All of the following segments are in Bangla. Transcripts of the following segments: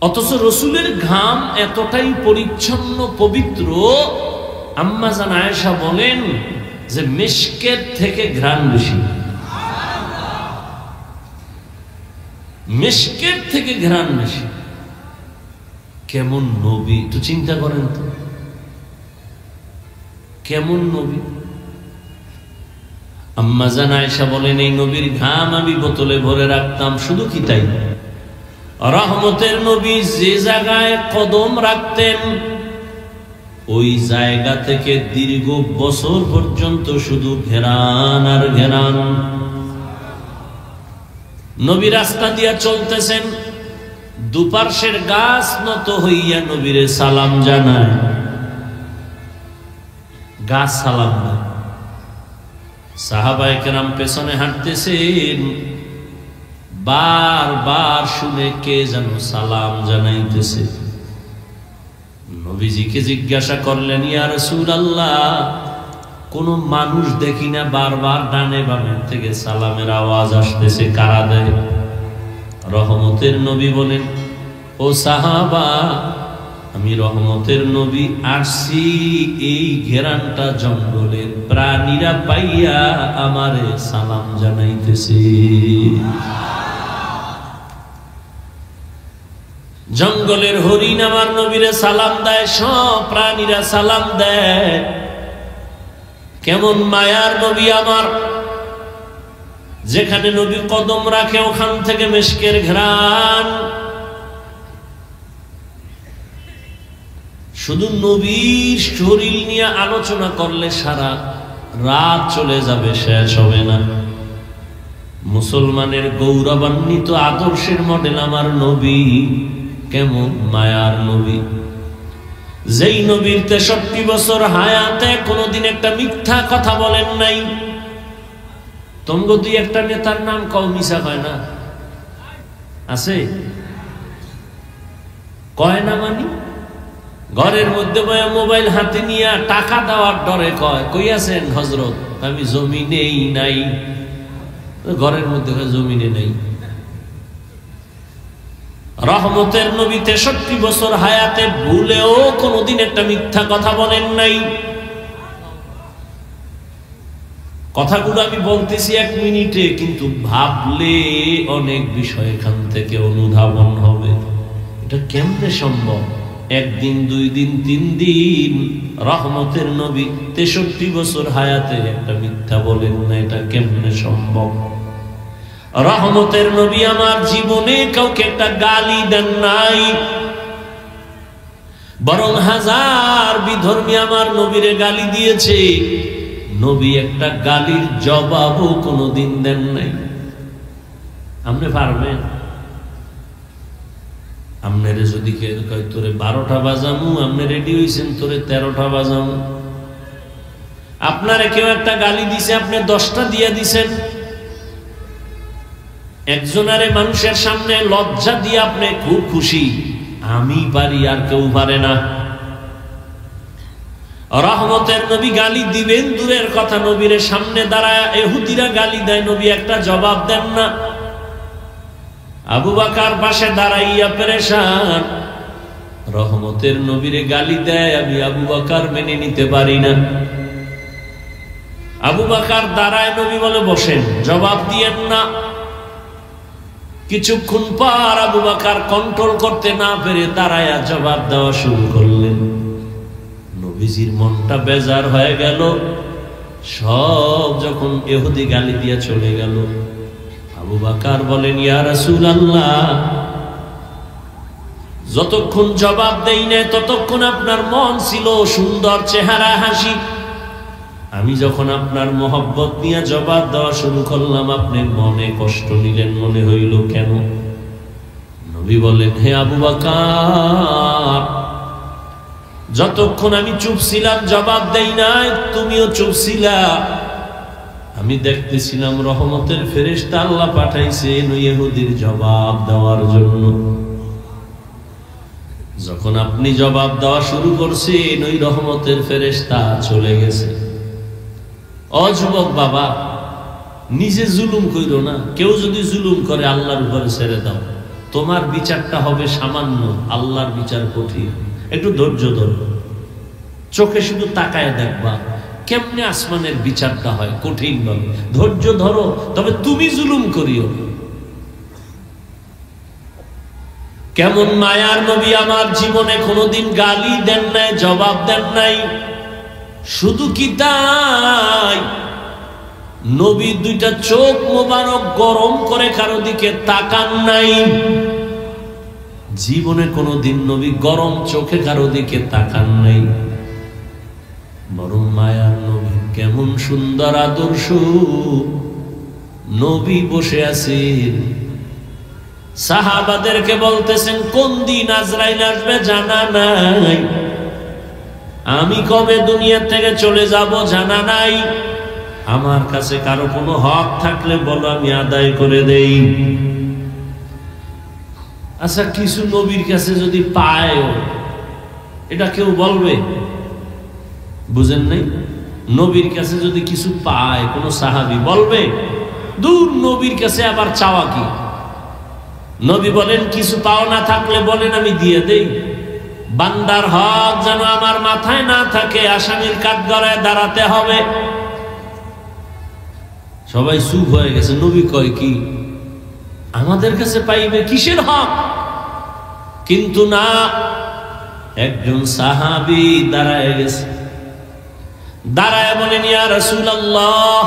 অথচ রসুলের ঘাম এতটাই পরিচ্ছন্ন পবিত্র, আম্মা জান আয়েশা বলেন যে মিশকের থেকে ঘ্রাণ বেশি, মিশকের থেকে ঘ্রাণ বেশি। কেমন নবী একটু চিন্তা করেন তো, কেমন নবী। আম্মা জান আয়েশা বলেন এই নবীর ঘাম আমি বোতলে ভরে রাখতাম। শুধু কি তাই, রহমতের নবী যে জায়গায় কদম রাখতেন ওই জায়গা থেকে দীর্ঘ বছর পর্যন্ত শুধু ঘেরান আর ঘেরান। নবী রাস্তা দিয়া চলতেছেন, দুপার্শ্বের গাছ নত হইয়া নবীরে সালাম জানায়, গাছ সালাম দেয়। সাহাবায়ে কেরাম পেছনে হাঁটতেছেন, বারবার শুনে কে যেন সালাম জানাইতেছে। নবীজিকে জিজ্ঞাসা করলেন, ইয়া রাসূলুল্লাহ, কোন মানুষ দেখি না, বারবার ডানে বামে থেকে সালামের আওয়াজ আসতেছে, কারা দেয়? রহমতের নবী বলেন, ও সাহাবা, আমি রহমতের নবী আসছি এই ঘেরানটা জঙ্গলের প্রাণীরা পাইয়া আমারে সালাম জানাইতেছে। জঙ্গলের হরিণ আমার নবীরে সালাম দেয়, সব প্রাণীরা সালাম দেয়। কেমন মায়ার নবী আমার, যেখানে নবী কদম রাখে ওখান থেকে মিশকের ঘ্রাণ। শুধু নবীর শরীর নিয়ে আলোচনা করলে সারা রাত চলে যাবে, শেষ হবে না। মুসলমানের গৌরবান্বিত আদর্শের মডেল আমার নবী, কেমন মায়ার নবী। যেই নবীর 63 বছর হায়াতে কোনদিন একটা মিথ্যা কথা বলেন নাই। তোমগো দুই একটা নেতার নাম কও, মিশা কয় না? আছে? কয় না মানি? ঘরের মধ্যে বয়া মোবাইল হাতে নিয়ে টাকা দেওয়ার ডরে কয়, কই আছেন হযরত? আমি জমিনেই নাই। ঘরের মধ্যে জমিনে নাই। রহমতের নবী 63 বছর হায়াতে ভুলেও কোনদিন একটা মিথ্যা কথা বলেন নাই। কথাগুলো আমি বলতেছি 1 মিনিটে, কিন্তু ভাবলে অনেক বিষয় এখান থেকে অনুধাবন হবে। এটা কেমনে সম্ভব? 1 দিন 2 দিন 3 দিন রহমতের নবী 63 বছর হায়াতে একটা মিথ্যা বলেন না, এটা কেমনে সম্ভব? রহমতের নবী আমার জীবনে কাউকে একটা গালি দেন নাই, বরং হাজার বিধর্মী আমার নবীরে গালি দিয়েছে, নবী একটা গালির জবাবও কোনোদিন দেন নাই। আপনি পারবেন? আপনারে যদি কেউ কয় তোরে 12টা বাজামু, আপনি রেডি হইছেন তোরে 13টা বাজামু। আপনারে কেউ একটা গালি দিছে, আপনি 10টা দিয়ে দিছেন। একজনারে মানুষের সামনে লজ্জা দিয়ে আপনি খুব খুশি, আমি পারি আর কেউ পারে না। রহমতের নবী গালি দিবেন দূরের কথা, নবীর সামনে দাঁড়ায় ইহুদিরা গালি দেয়, নবী একটা জবাব দেন না। আবু বকর পাশে দাঁড়াইয়া পেরেশান, রহমতের নবীরে গালি দেয়, আমি আবু বকর মেনে নিতে পারি না। আবু বকর দাঁড়ায়, নবী বলে বসেন, জবাব দিয়েন না। কিছুক্ষণ পর আবু বকর কন্ট্রোল করতে না পেরে দাঁড়ায়া জবাব দেওয়া শুরু করলেন। নবীজির মনটা বেজার হয়ে গেল। সব যখন ইহুদি গালি দিয়ে চলে গেল, আবু বকর বলেন, ইয়া রাসূলুল্লাহ, যতক্ষণ জবাব দেই না ততক্ষণ আপনার মন ছিল সুন্দর, চেহারা হাসি। আমি যখন আপনার মোহব্বত নিয়ে জবাব দেওয়া শুরু করলাম, আপনি মনে কষ্ট নিলেন, মনে হইল কেন? নবী বলেন, হে আবু বকর, যতক্ষণ আমি চুপ ছিলাম, জবাব দেই না, তুমিও চুপ ছিলা। আমি দেখতেছিলাম রহমতের ফেরেশতা আল্লাহ পাঠাইছেন ইহুদির জবাব দেওয়ার জন্য। যখন আপনি জবাব দেওয়া শুরু করছেন, ওই রহমতের ফেরেশতা চলে গেছে। ও যুবক বাবা, নিজে জুলুম কইরো না। কেউ যদি জুলুম করে আল্লাহর উপরে ছেড়ে দাও। তোমার বিচারটা হবে সামান্য, আল্লাহর বিচার কঠিন। একটু ধৈর্য ধরো, চোখে শুধু তাকায় দেখবা কেমনে আসমানের বিচারটা হয় কঠিন ভাবে। ধৈর্য ধরো, তবে তুমি জুলুম করিও। কেমন মায়ার নবী, আমার জীবনে কোনোদিন গালি দেন নাই, জবাব দেন নাই। শুধু কি তাই, নবী দুইটা চোখ মোবারক গরম করে কারো দিকে তাকান নাই। জীবনে কোনোদিন নবী গরম চোখে কারো দিকে তাকান নাই। বরং মায়ার নবী, কেমন সুন্দর আদর্শ। নবী বসে আছেন, সাহাবাদেরকে বলতেছেন কোন দিন আজরাইল আসবে জানা নাই, আমি কবে দুনিয়া থেকে চলে যাব জানা নাই, আমার কাছে কারো কোনো হক থাকলে বলো আমি আদায় করে দেই। আচ্ছা, কিছু নবীর কাছে যদি পায়, এটা কেউ বলবে? বুঝেন নাই? নবীর কাছে যদি কিছু পায় কোন সাহাবী বলবে? দূর, নবীর কাছে আবার চাওয়া কি? নবী বলেন কিছু পাও না থাকলে বলেন আমি দিয়ে দেই। বান্দার হক যেন আমার মাথায় না থাকে, আসামির কাঠগড়ায় দাঁড়াতে হবে। সবাই চুপ হয়ে গেছে। নবী কয় কি আমাদের কাছে পাইবে কিসের হক? কিন্তু না, একজন সাহাবী দাঁড়ায় গেছে, দাঁড়ায় বলেন ইয়া রাসূলুল্লাহ,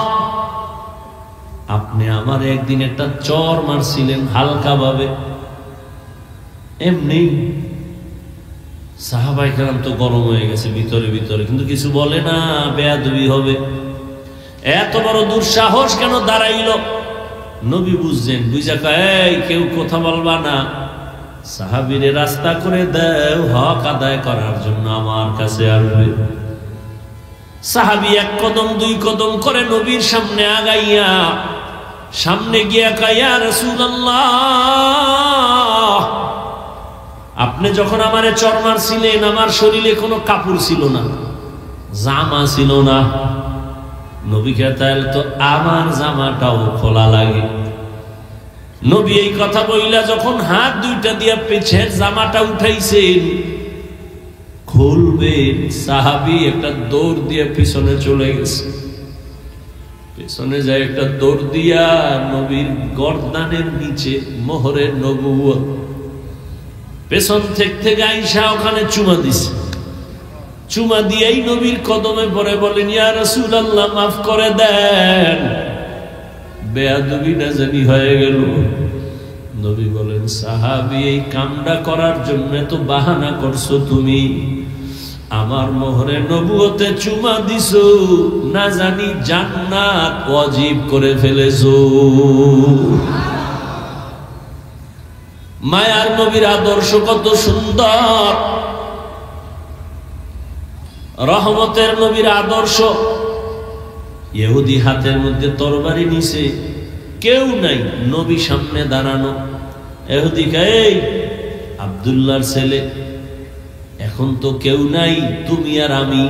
আপনি আমার একদিন একটা চর মারছিলেন হালকা ভাবে, এমনি। সাহাবায়ে কেরাম তো গরম হয়ে গেছে ভিতরে ভিতরে, কিন্তু কিছু বলে না, বেয়াদবি হবে। এত বড় দুঃসাহস কেন দাঁড়াইল? নবী বুঝছেন, বুঝা কয় কেউ কথা বলবা না, সাহাবীরে রাস্তা করে দাও, হক আদায় করার জন্য আমার কাছে আসবে। সাহাবী এক কদম দুই কদম করে নবীর সামনে আগাইয়া, সামনে গিয়া কয় ইয়া রাসূলুল্লাহ, আপনি যখন আমারে চর মারছিলেন আমার শরীরে কোনো কাপড় ছিল না, জামা ছিল না। নবী কয় তো আমার জামাটাও খোলা লাগে। নবী এই কথা বইলা যখন হাত দুইটা দিয়া পেছের জামাটা উঠাইছেন, খুলবেন, সাহাবী একটা দৌড় দিয়ে পিছনে চলে গেছে। পিছনে যায় একটা দৌড় দিয়া নবীর গর্দানের নিচে মোহরের নবুয়ত, পেছন থেকে আইসা ওখানে চুমা দিছে। চুমা দিয়েই নবীর কদমে পড়ে বলেন ইয়া রাসূলুল্লাহ, মাফ করে দেন, বেয়াদবি না জানি হয়ে গেল। নবী বলেন সাহাবী, এই কামটা করার জন্য তো বাহানা করছো তুমি, আমার মোহরে নবুয়তে চুমা দিছো, না জানি জান্নাত ওয়াজিব করে ফেলেছো। মায়ার নবীর আদর্শ কত সুন্দর, রহমতের নবীর আদর্শ। ইহুদি হাতের মধ্যে তরবারি নিছে, কেউ নাই, নবী সামনে দাঁড়ানো। ইহুদি কয় এই আব্দুল্লাহর ছেলে, এখন তো কেউ নাই, তুমি আর আমি,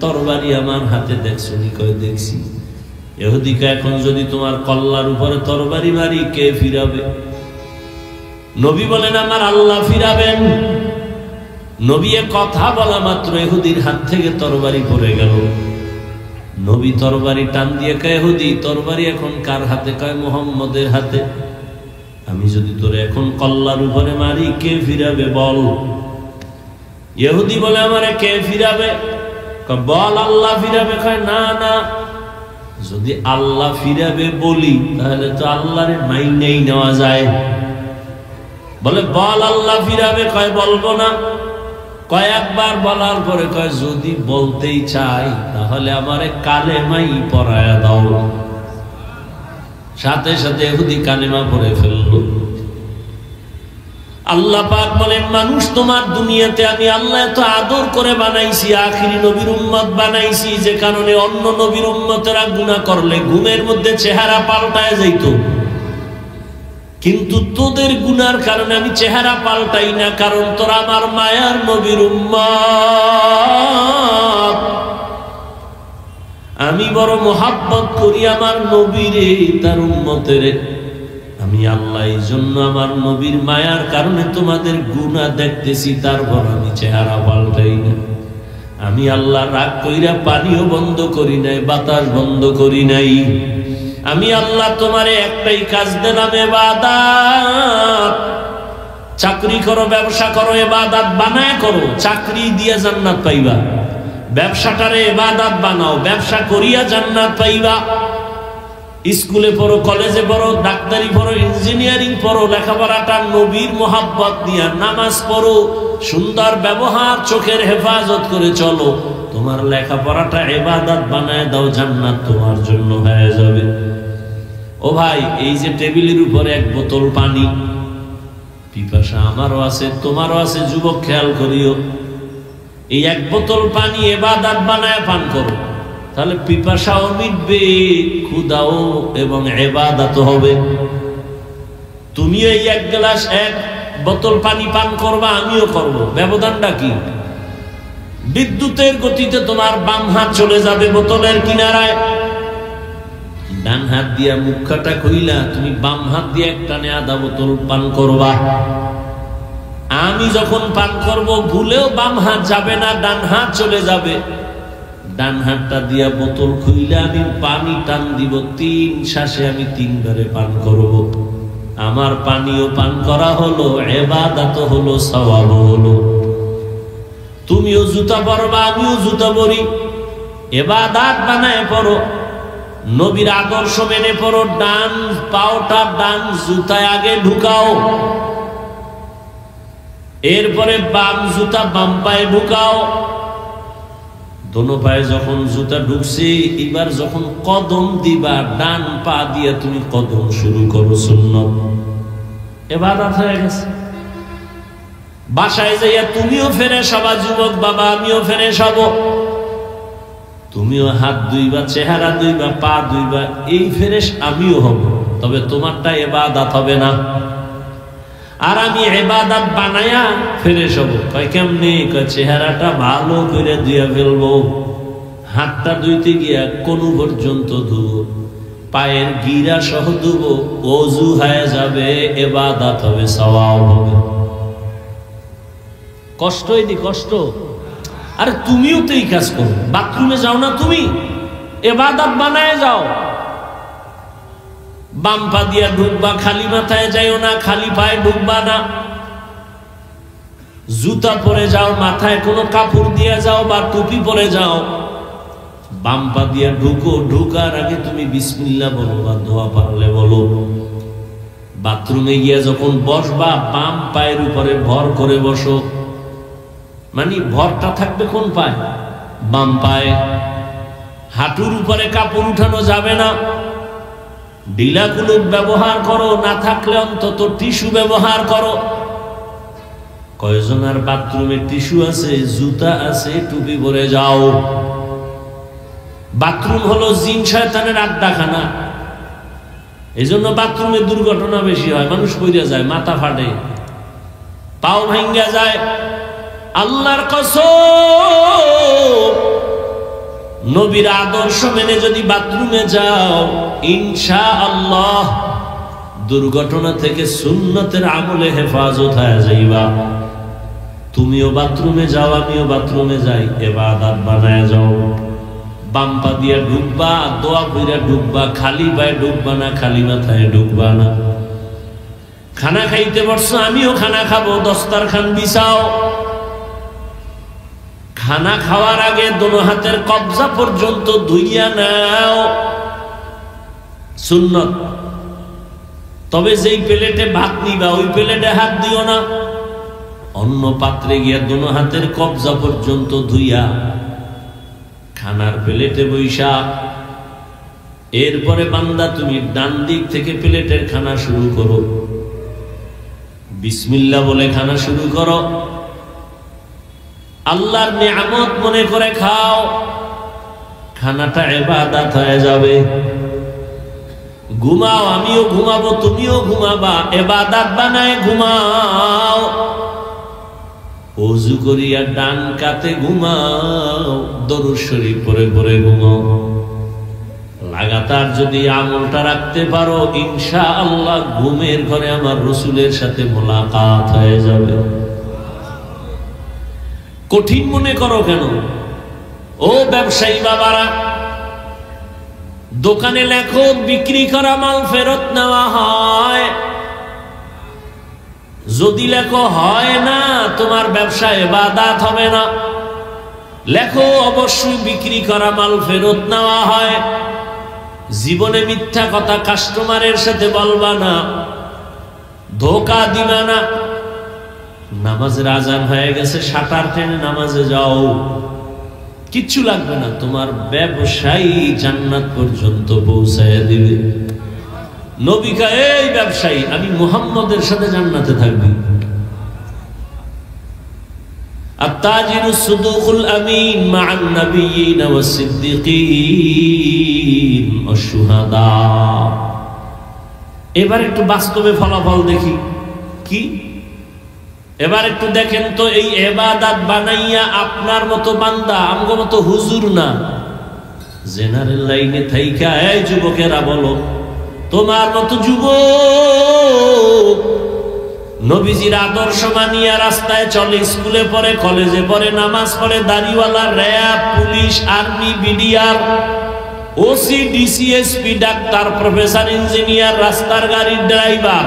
তরবারি আমার হাতে দেখছো নি? কয় দেখছি। ইহুদি কয় এখন যদি তোমার কল্লার উপরে তরবারি মারি কে ফিরাবে? নবী বলেন আমার আল্লাহ ফিরাবেন। নবী কথা বলা মাত্র ইহুদির হাত থেকে তরবারি পড়ে গেল। নবী তরবারি টান দিয়ে কয় ইহুদি, তরবারি এখন কার হাতে? কয় মুহাম্মদের হাতে। আমি যদি তোরে এখন কল্লার উপরে মারি কে ফিরাবে বল? ইহুদি বলে আমারে কে ফিরাবে? কয় বল আল্লাহ ফিরাবে। কয় না না, যদি আল্লাহ ফিরাবে বলি তাহলে তো আল্লাহরে মাইনেই নেওয়া যায়। বলে বল আল্লাহ ফিরাবে। কয় বলবো না। কয়েকবার বলার পরে কয় যদি বলতেই চাই তাহলে আমারে কালেমাই পড়ায়া দাও। সাথে সাথে ইহুদি কালেমা পড়ে ফেলল। আল্লাহ পাক বলেন মানুষ তোমার দুনিয়াতে আমি আল্লাহ এত আদর করে বানাইছি, আখিরি নবীর উম্মত বানাইছি, যে কারণে অন্য নবীর উম্মতেরা গুনাহ করলে ঘুমের মধ্যে চেহারা পাল্টায় যাইত, কিন্তু তোদের গুনার কারণে আমি চেহারা পাল্টাই না, কারণ তোরা আমার মায়ার নবীর উম্মত। আমি বড় মোহাব্বত করি আমার নবীরে, তার উম্মতের। আমি আল্লাহ এই জন্য আমার নবীর মায়ার কারণে তোমাদের গুনাহ দেখতেছি, তারপর আমি চেহারা পাল্টাই না। আমি আল্লাহ রাগ কইরা পানিও বন্ধ করি নাই, বাতাস বন্ধ করি নাই। আমি আল্লাহ তোমারে একটাই কাজ দিলাম, ইবাদত। চাকরি করো, ব্যবসা করো, ইবাদত বানায় করো। চাকরি দিয়ে জান্নাত পাইবা, ব্যবসাটারে ইবাদত বানাও, ব্যবসা করিয়া জান্নাত পাইবা। স্কুলে পড়ো, কলেজে পড়ো, ডাক্তারি পড়ো, ইঞ্জিনিয়ারিং পড়ো, লেখাপড়াটা নবীর মোহাব্বত নিয়া, নামাজ পড়ো, সুন্দর ব্যবহার, চোখের হেফাজত করে চলো। তোমার লেখাপড়াটা ইবাদত বানায় দাও, জান্নাত তোমার জন্য হয়ে যাবে। ও ভাই, এই যে টেবিলের উপরে এক বোতল পানি, পিপাসা আমারও আছে, তোমারও আছে, যুবক খেয়াল করিও। এই এক বোতল পানি ইবাদত বানায় পান করো, তাহলে পিপাসাও মিটবে, ক্ষুধাও এবং ইবাদত হবে। তুমি এই এক গ্লাস, এক বোতল পানি পান করবা, আমিও করব, ব্যবধানটা কি? বিদ্যুতের গতিতে তোমার বাম হাত চলে যাবে বোতলের কিনারায়, ডান হাত দিয়া মুখটা খুইলা তুমি বাম হাত দিয়ে একটানে আধা বোতল পান করবা। আমি যখন পান করব, ভুলেও বাম হাত যাবে না, ডান হাত চলে যাবে। ডান হাতটা দিয়া বোতল খুইলে আমি পানি টান দিব, 3 শ্বাসে আমি 3 বারে পান করব। আমার পানিও পান করা হলো, ইবাদত হলো, সওয়াব হলো। তুমিও জুতা পরবা, আমিও জুতা পরি, ইবাদত বানায় পড়ো, নবীর আদর্শ মেনে পড়ো। ডান পাওটা ডান জুতায় আগে ঢুকাও, এরপরে বাম জুতা বাম পায়ে ঢুকাও। দোনো পায়ে যখন জুতা ঢুকছে, এবার যখন কদম দিবা, ডান পা দিয়ে তুমি কদম শুরু করো, সুন্নত। ইবাদত হয়ে গেছে। বাসায় যাইয়া তুমিও ফ্রেশ হবা, যুবক বাবা, আমিও ফ্রেশ হব। তুমিও হাত ধুইবা, চেহারা ধুইবা, পা ধুইবা, এই ফ্রেশ আমিও হব। তবে তোমারটা ইবাদত হবে না, আর আমি ইবাদত বানায়া ফ্রেশ হব। কয় কেমনে? কয় চেহারাটা ভালো করে ধুইয়া ফেলবো, হাতটা ধুইতে গিয়া কোন পর্যন্ত ধুবো, পায়ের গিরা সহ ধুবো, ওযু হয়ে যাবে, ইবাদত হবে, সওয়াব হবে। কষ্ট হয়নি? কষ্ট। আরে তুমিও তো এই কাজ করো, বাথরুমে যাও না তুমি, ইবাদত বানায় যাও। বাম পা দিয়া ঢুকবা, খালি মাথায় যাইও না, খালি পায়ে ঢুকবা না। জুতা পরে যাও, মাথায় কোনো কাপড় দিয়ে যাও বা টুপি পরে যাও। বাম পা দিয়া ঢুকো, ঢুকার আগে তুমি বিসমিল্লাহ বলো বা দোয়া পারলে বলো। বাথরুমে গিয়া যখন বসবা, বাম পায়ের উপরে ভর করে বসো, মানে ভরটা থাকবে কোন পায়ে? বাম পায়ে। হাঁটুর উপরে কাপড় উঠানো যাবে না। ঢিলা কুলুপ ব্যবহার করো, না থাকলে অন্তত টিস্যু ব্যবহার করো। কয়জনের বাথরুমে টিস্যু আছে, জুতা আছে, টুপি পরে যাও। বাথরুম হলো জিন শয়তানের আড্ডাখানা, এই জন্য বাথরুমে দুর্ঘটনা বেশি হয়। মানুষ পইরা যায়, মাথা ফাটে, পাও ভাঙ্গা যায়। আল্লাহর কসম, নবীর আদর্শ মেনে যদি বাথরুমে যাও, ইনশাআল্লাহ দুর্ঘটনা থেকে সুন্নতের আমলে হেফাজত হয়ে যাইবা। তুমিও বাথরুমে যাও, আমিও বাথরুমে যাই, ইবাদত বানায় যাও। বাম পা দিয়া ঢুকবা, দোয়া কইরা ঢুকবা, খালি পায়ে ঢুকবা না, খালি মাথায় ঢুকবা না। খানা খাইতে বসছো, আমিও খানা খাবো, দস্তারখান বিছাও। খানা খাওয়ার আগে দোনো হাতের কবজা পর্যন্ত ধুইয়া নাও, সুন্নত। তবে যেই প্লেটে ভাত নিবা, ওই প্লেটে হাত দিও না। অন্য পাত্রে গিয়া দোনো হাতের কবজা পর্যন্ত ধুইয়া খানার প্লেটে বৈশা। এরপরে বান্দা তুমি ডান দিক থেকে প্লেটের খানা শুরু করো, বিসমিল্লাহ বলে খানা শুরু করো। আল্লাহর নিয়ামত মনে করে খাও, খানাটা ইবাদত হয়ে যাবে। ঘুমাও, আমিও ঘুমাবো, তুমিও ঘুমাবা, ইবাদত বানায় ঘুমাও। ওযু করিয়া ডান কাতে ঘুমাও, দরুদ শরীফ পড়ে পড়ে ঘুমাও। লাগাতার লাগাতার যদি আমলটা রাখতে পারো, ইনশাআল্লাহ ঘুমের ঘরে আমার রসুলের সাথে মোলাকাত হয়ে যাবে। কঠিন মনে করো কেন? ও ব্যবসায়ী বাবারা, দোকানে লেখো বিক্রি করা মাল ফেরত নেওয়া হয়। যদি লেখো হয় না, তোমার ব্যবসা ইবাদত হবে না। লেখো অবশ্যই বিক্রি করা মাল ফেরত নেওয়া হয়। জীবনে মিথ্যা কথা কাস্টমারের সাথে বলবা না, ধোঁকা দিবা না। নামাজের আজান হয়ে গেছে, শাটার টেনে নামাজে যাও, কিচ্ছু লাগবে না, তোমার ব্যবসায়ী জান্নাত পর্যন্ত পৌঁছায় দিবে। নবী কয়, এই ব্যবসায়ী, আমি মুহাম্মদের সাথে জান্নাতে থাকবি। আত-তাজিরু সুদুকুল আমিন মা'আন নাবিয়্যিনা ওয়াস-সিদ্দিকিন ওয়াশ-শুহাদা। এবার একটু বাস্তবে ফলাফল দেখি কি। এবার একটু দেখেন তো, এই ইবাদত বানাইয়া আপনার মতো বান্দা, আমগো মতো হুজুর না, জেনারেল লাইনে থাইকা, এই যুবকেরা বলো, তোমার মতো যুবক নবীজির আদর্শ মানিয়া রাস্তায় চলে, স্কুলে পড়ে, কলেজে পড়ে, নামাজ পড়ে, দাড়িওয়ালা, RAB, police, army, BDR, OC, DC, SP, doctor, professor, engineer, রাস্তার গাড়ির ড্রাইভার,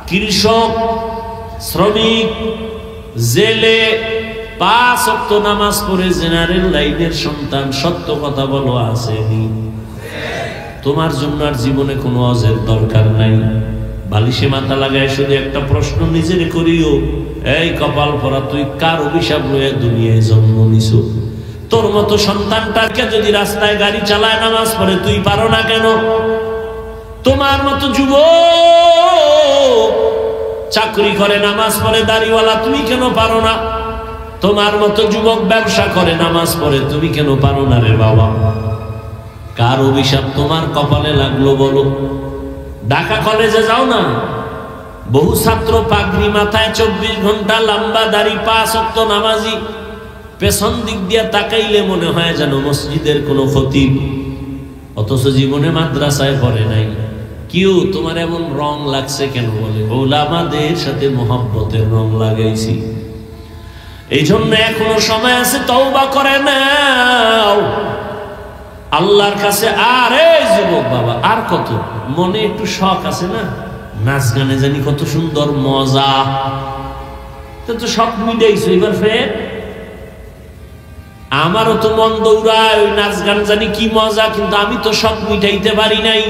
কৃষক, শ্রমিক, জেলে, 5 ওয়াক্ত নামাজ পড়ে জেনারেল লাইনের সন্তান, সত্য কথা বলো, আসেনি? তোমার জন্য আর জীবনে কোনো অজের দরকার নাই। বালিশে মাথা লাগায় শুধু একটা প্রশ্ন নিজের করিও, এই কপাল পরা, তুই কার অভিশাপ লইয়া দুনিয়ায় জন্ম নিছো? তোর মতো সন্তানটাকে যদি রাস্তায় গাড়ি চালায়, নামাজ পড়ে, তুই পারো না কেন? তোমার মতো যুবক চাকরি করে, নামাজ পড়ে, দাড়িওয়ালা, তুমি কেন পারো না? তোমার মতো যুবক ব্যবসা করে, নামাজ পড়ে, তুমি কেন পারো না রে বাবা? কার অভিশাপ তোমার কপালে লাগলো বলো? ঢাকা কলেজে যাও না, বহু ছাত্র পাগড়ি মাথায়, 24 ঘন্টা লম্বা দাড়ি, 5 ওয়াক্ত নামাজি, পেছন দিক দিয়ে তাকাইলে মনে হয় যেন মসজিদের কোনো খতিব, অথচ জীবনে মাদ্রাসায় পড়ে নাই। কেউ তোমার এমন রং লাগছে কেন? বলে, ওলামাদের সাথে মোহাব্বতের রং লাগাইছি। এই জন্য এখনো সময় আছে, তওবা করে নাও আল্লাহর কাছে। আর এই যুবক বাবা, আর কত মনে একটু শখ আছে না, নাচ গানে জানি কত সুন্দর মজা, তো শখ মিটাইছো, এবার ফের আমারও তো মন দৌড়ায়, ওই নাচ গান জানি কি মজা, কিন্তু আমি তো শখ মিটাইতে পারি নাই।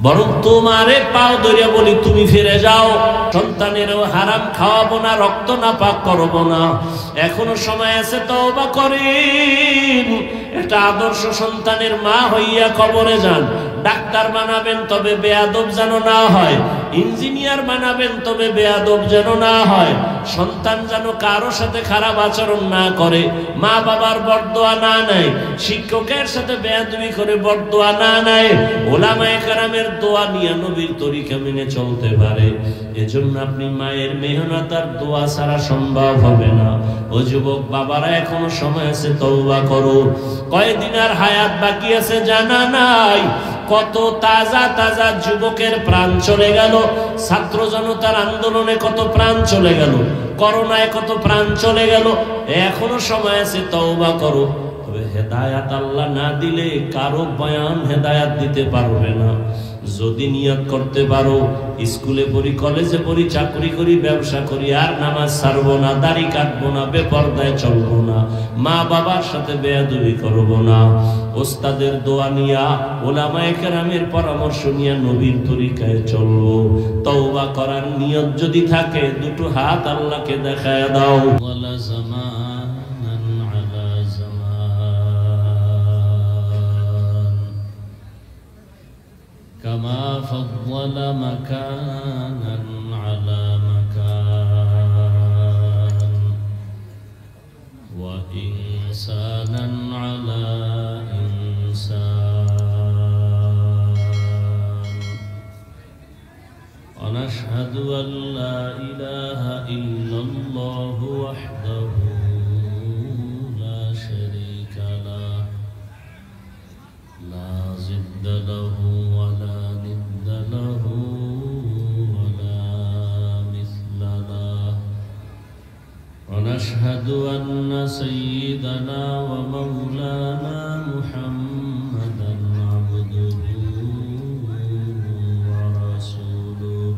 বরং তোমারে পাও ধরিয়া বলি, তুমি ফিরে যাও, সন্তানেরও হারাম খাওয়াবো না, রক্ত না পাক করবো না। এখনো সময় আছে, তওবা করেন। একটা আদর্শ সন্তানের মা হইয়া কবরে যান। ডাক্তার বানাবেন, তবে বেয়াদব যেন না হয়। ইঞ্জিনিয়ার বানাবেন, তবে বেয়াদব যেন না হয়। সন্তান যেন কারো সাথে খারাপ আচরণ না করে, মা বাবার বরদোয়া না নেয়, শিক্ষকের সাথে বেয়াদবি করে বরদোয়া না নেয়, ওলামায়ে কেরামের দোয়া নিয়ে নবীর তরিকা মেনে চলতে পারে। এজন্য আপনি মায়ের মেহনত আর দোয়া ছাড়া সম্ভব হবে না। ও যুবক বাবারা, এখনো সময় আছে, তওবা করো। কয়দিন আর হায়াত বাকি আছে জানা নাই। কত তাজা তাজা যুবকের প্রাণ চলে গেল, ছাত্র জনতার আন্দোলনে কত প্রাণ চলে গেল, করোনায় কত প্রাণ চলে গেল। এখনো সময় আছে, তওবা করো। তবে হেদায়াত আল্লাহ না দিলে কারো বয়ান হেদায়াত দিতে পারবে না। যদি নিয়ত করতে পারো, স্কুলে পড়ি, কলেজে পড়ি, চাকরি করি, ব্যবসা করি, আর নামাজ ছাড়বো না, দাড়ি কাটবো না, বেপরদায় চলবো না, মা বাবার সাথে বেয়াদবি করবো না, ওস্তাদের দোয়া নিয়া, ওলামায়ে কেরামের পরামর্শ নিয়া নবীর তরিকায় চলবো। তওবা করার নিয়ত যদি থাকে, দুটো হাত আল্লাহকে দেখায় দাও। ওয়ালা জামানান আলা জামান কামা ফাদ্দালা মাকানান আলা মাকান ওয়া ইনসানান আলা ইনসান। ওয়া নাশহাদু আল লা ইলাহা ইল্লাল্লাহু ওয়াহদাহু লা শারীকা লাহু লা ونشهد أن سيدنا ومولانا محمدا عبده ورسوله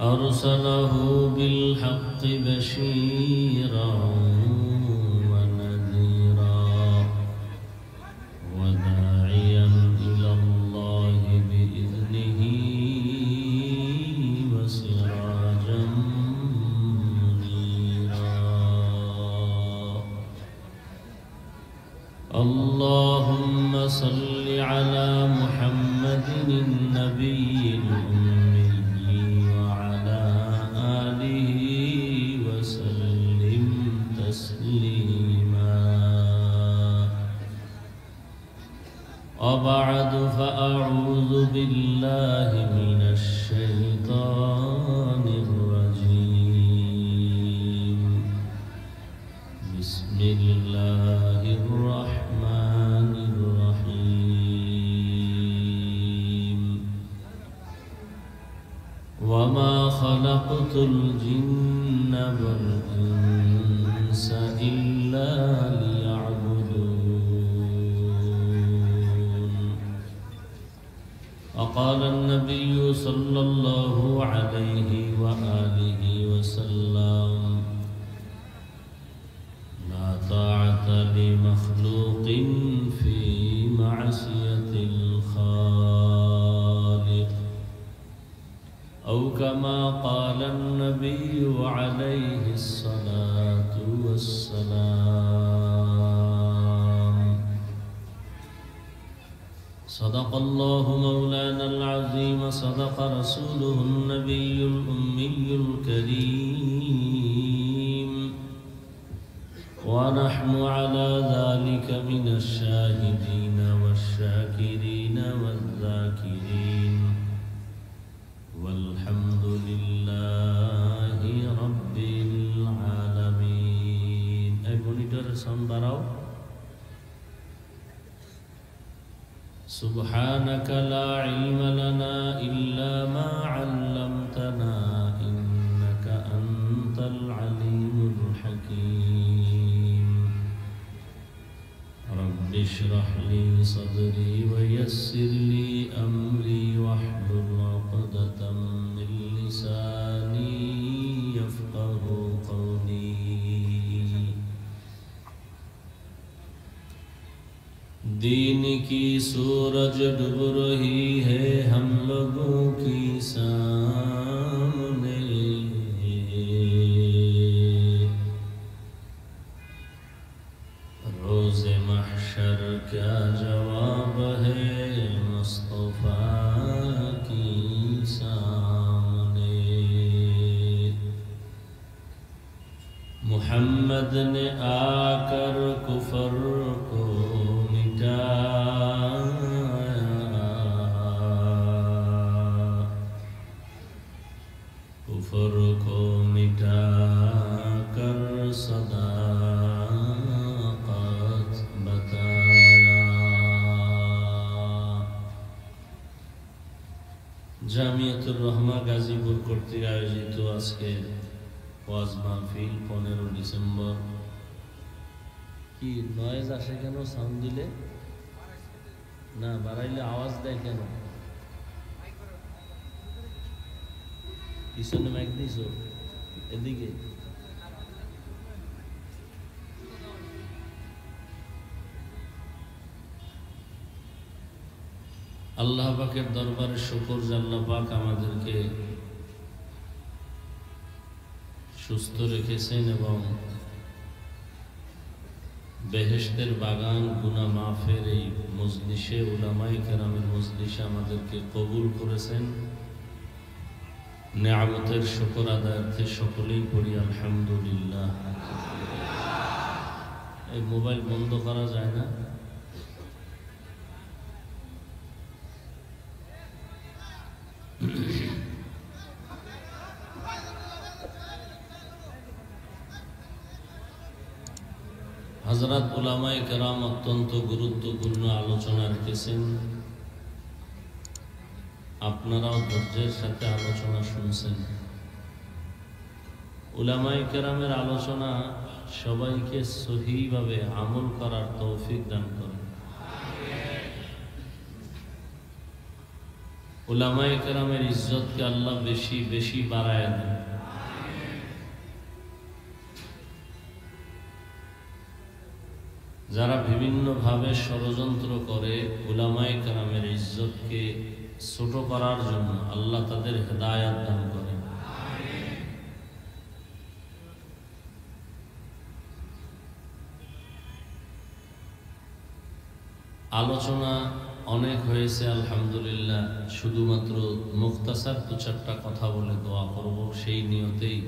أرسله بالحق بشيرا ونذيرا وداعيا إلى الله بإذنه وسراجا منيرا اللهم صل على محمد النبي الأمي وعلى آله وسلم تسليما وبعد فأعوذ بالله من الشيطان الرجيم بسم الله الرحمن الرحيم وما خلقت الجن والإنس إلا ليعبدون وقال النبي صلى الله عليه وآله وسلم لا طاعة لمخلوق في معصية الخالق أو كما قال النبي عليه الصلاة والسلام صدق الله مولانا العظيم صدق رسوله النبي الأمي الكريم ونحن على ذلك من الشاهدين والشاكرين والذاكرين والحمد لله رب العالمين اي مونيتور সাউন্ড বাড়াও سبحانك لا علم لنا إلا ما علمتنا إنك أنت العليم الحكيم رب اشرح لي صدري ويسر لي أمري واحلل عقدة من لساني يفقه قولي दीन की सूरज डूब रही है हम लोगों की सामने रोज़े महशर क्या जवाब है मुस्तफ़ा की सामने मुहम्मद ने आकर कुफर को कुफर को मिटा कर सदाकत बताया জামিয়াতুর রহমা গাজীপুর কর্তৃক আয়োজিত আজকে ওয়াজ মাহফিল 15 ডিসেম্বর কি নয়েজ আসে কেন সাউন্ড দিলে না বাড়াইলে আওয়াজ দেয় কেন পিছনে মাইক দিছো এদিকে আল্লাহ পাকের দরবারে শুকর যে আল্লাহ পাক আমাদেরকে সুস্থ রেখেছেন এবং বেহেশতের বাগান গুনাহ মাফের এই মজলিসে উলামায়ে কেরামের মজলিসে আমাদেরকে কবুল করেছেন নেয়ামতের শুকর আদায়ার্থে সকলেই পড়ি আলহামদুলিল্লাহ এই মোবাইল বন্ধ করা যায় না হযরত উলামায়ে কেরাম অত্যন্ত গুরুত্বপূর্ণ আলোচনা রেখেছেন আপনারাও ধৈর্যের সাথে আলোচনা শুনছেন উলামায়ে কেরামের আলোচনা সবাইকে সহিভাবে আমল করার তৌফিক দান করেন। উলামায়ে কেরামের ইজ্জতকে আল্লাহ বেশি বেশি বাড়ায় দেন। যারা বিভিন্নভাবে ষড়যন্ত্র করে উলামায়ে কেরামের ইজ্জতকে ছোট করার জন্য আল্লাহ তাদের হেদায়েত দান করেন। আলোচনা অনেক হয়েছে আলহামদুলিল্লাহ, শুধুমাত্র মুখতাসার দু চারটা কথা বলে দোয়া করব সেই নিয়তেই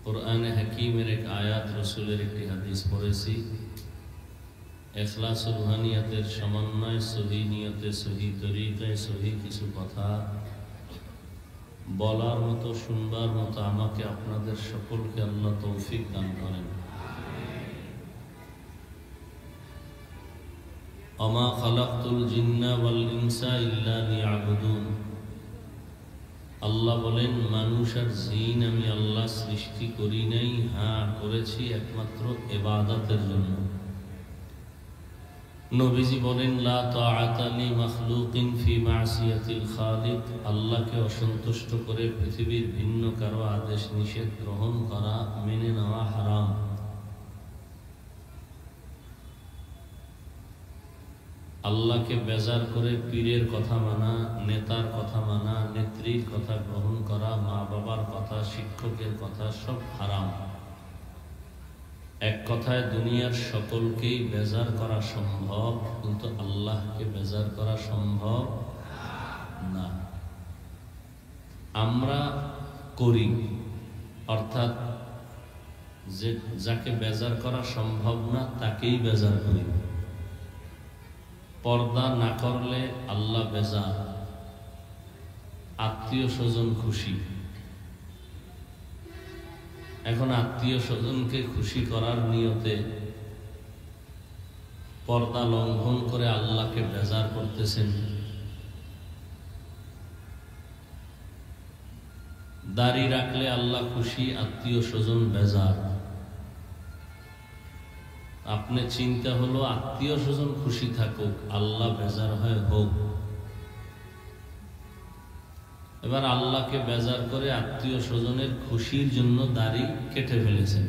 কোরআনে হাকিমের এক আয়াত, রসুলের একটি হাদিস পড়েছি। ইখলাস রুহানিয়াতের সমন্বয়, সহি নিয়তে, সহি তরিকায়, সহি কিছু কথা বলার মতো, শুনবার মতো আমাকে আপনাদের সকলকে আল্লাহ তৌফিক দান করেন। ওমা খালাকতুল জিন্না ওয়াল ইনসা ইল্লা লিয়াবুদুন। আল্লাহ বলেন, মানুষ আর জিন আমি আল্লাহ সৃষ্টি করি নাই, হ্যাঁ করেছি একমাত্র ইবাদতের জন্য। নবীজি বলেন, লা তাআতা লি মাখলুকিন ফি মাসিয়াতিল খালিক। আল্লাহকে অসন্তুষ্ট করে পৃথিবীর ভিন্ন কারো আদেশ নিষেধ গ্রহণ করা, মেনে নেওয়া হারাম। আল্লাহকে বেজার করে পীরের কথা মানা, নেতার কথা মানা, নেত্রীর কথা গ্রহণ করা, মা বাবার কথা, শিক্ষকের কথা সব হারাম। এক কথায় দুনিয়ার সকলকেই বেজার করা সম্ভব, কিন্তু আল্লাহকে বেজার করা সম্ভব না। আমরা করি, অর্থাৎ যে যাকে বেজার করা সম্ভব না তাকেই বেজার করি। পর্দা না করলে আল্লাহ বেজার, আত্মীয় স্বজন খুশি। এখন আত্মীয় স্বজনকে খুশি করার নিয়তে পর্দা লঙ্ঘন করে আল্লাহকে বেজার করতেছেন। দাড়ি রাখলে আল্লাহ খুশি, আত্মীয় স্বজন বেজার। আপনি চিন্তা হলো আত্মীয় স্বজন খুশি থাকুক, আল্লাহ বেজার হয় হোক। এবার আল্লাহকে বেজার করে আত্মীয় স্বজনের খুশির জন্য দাড়ি কেটে ফেলেছেন।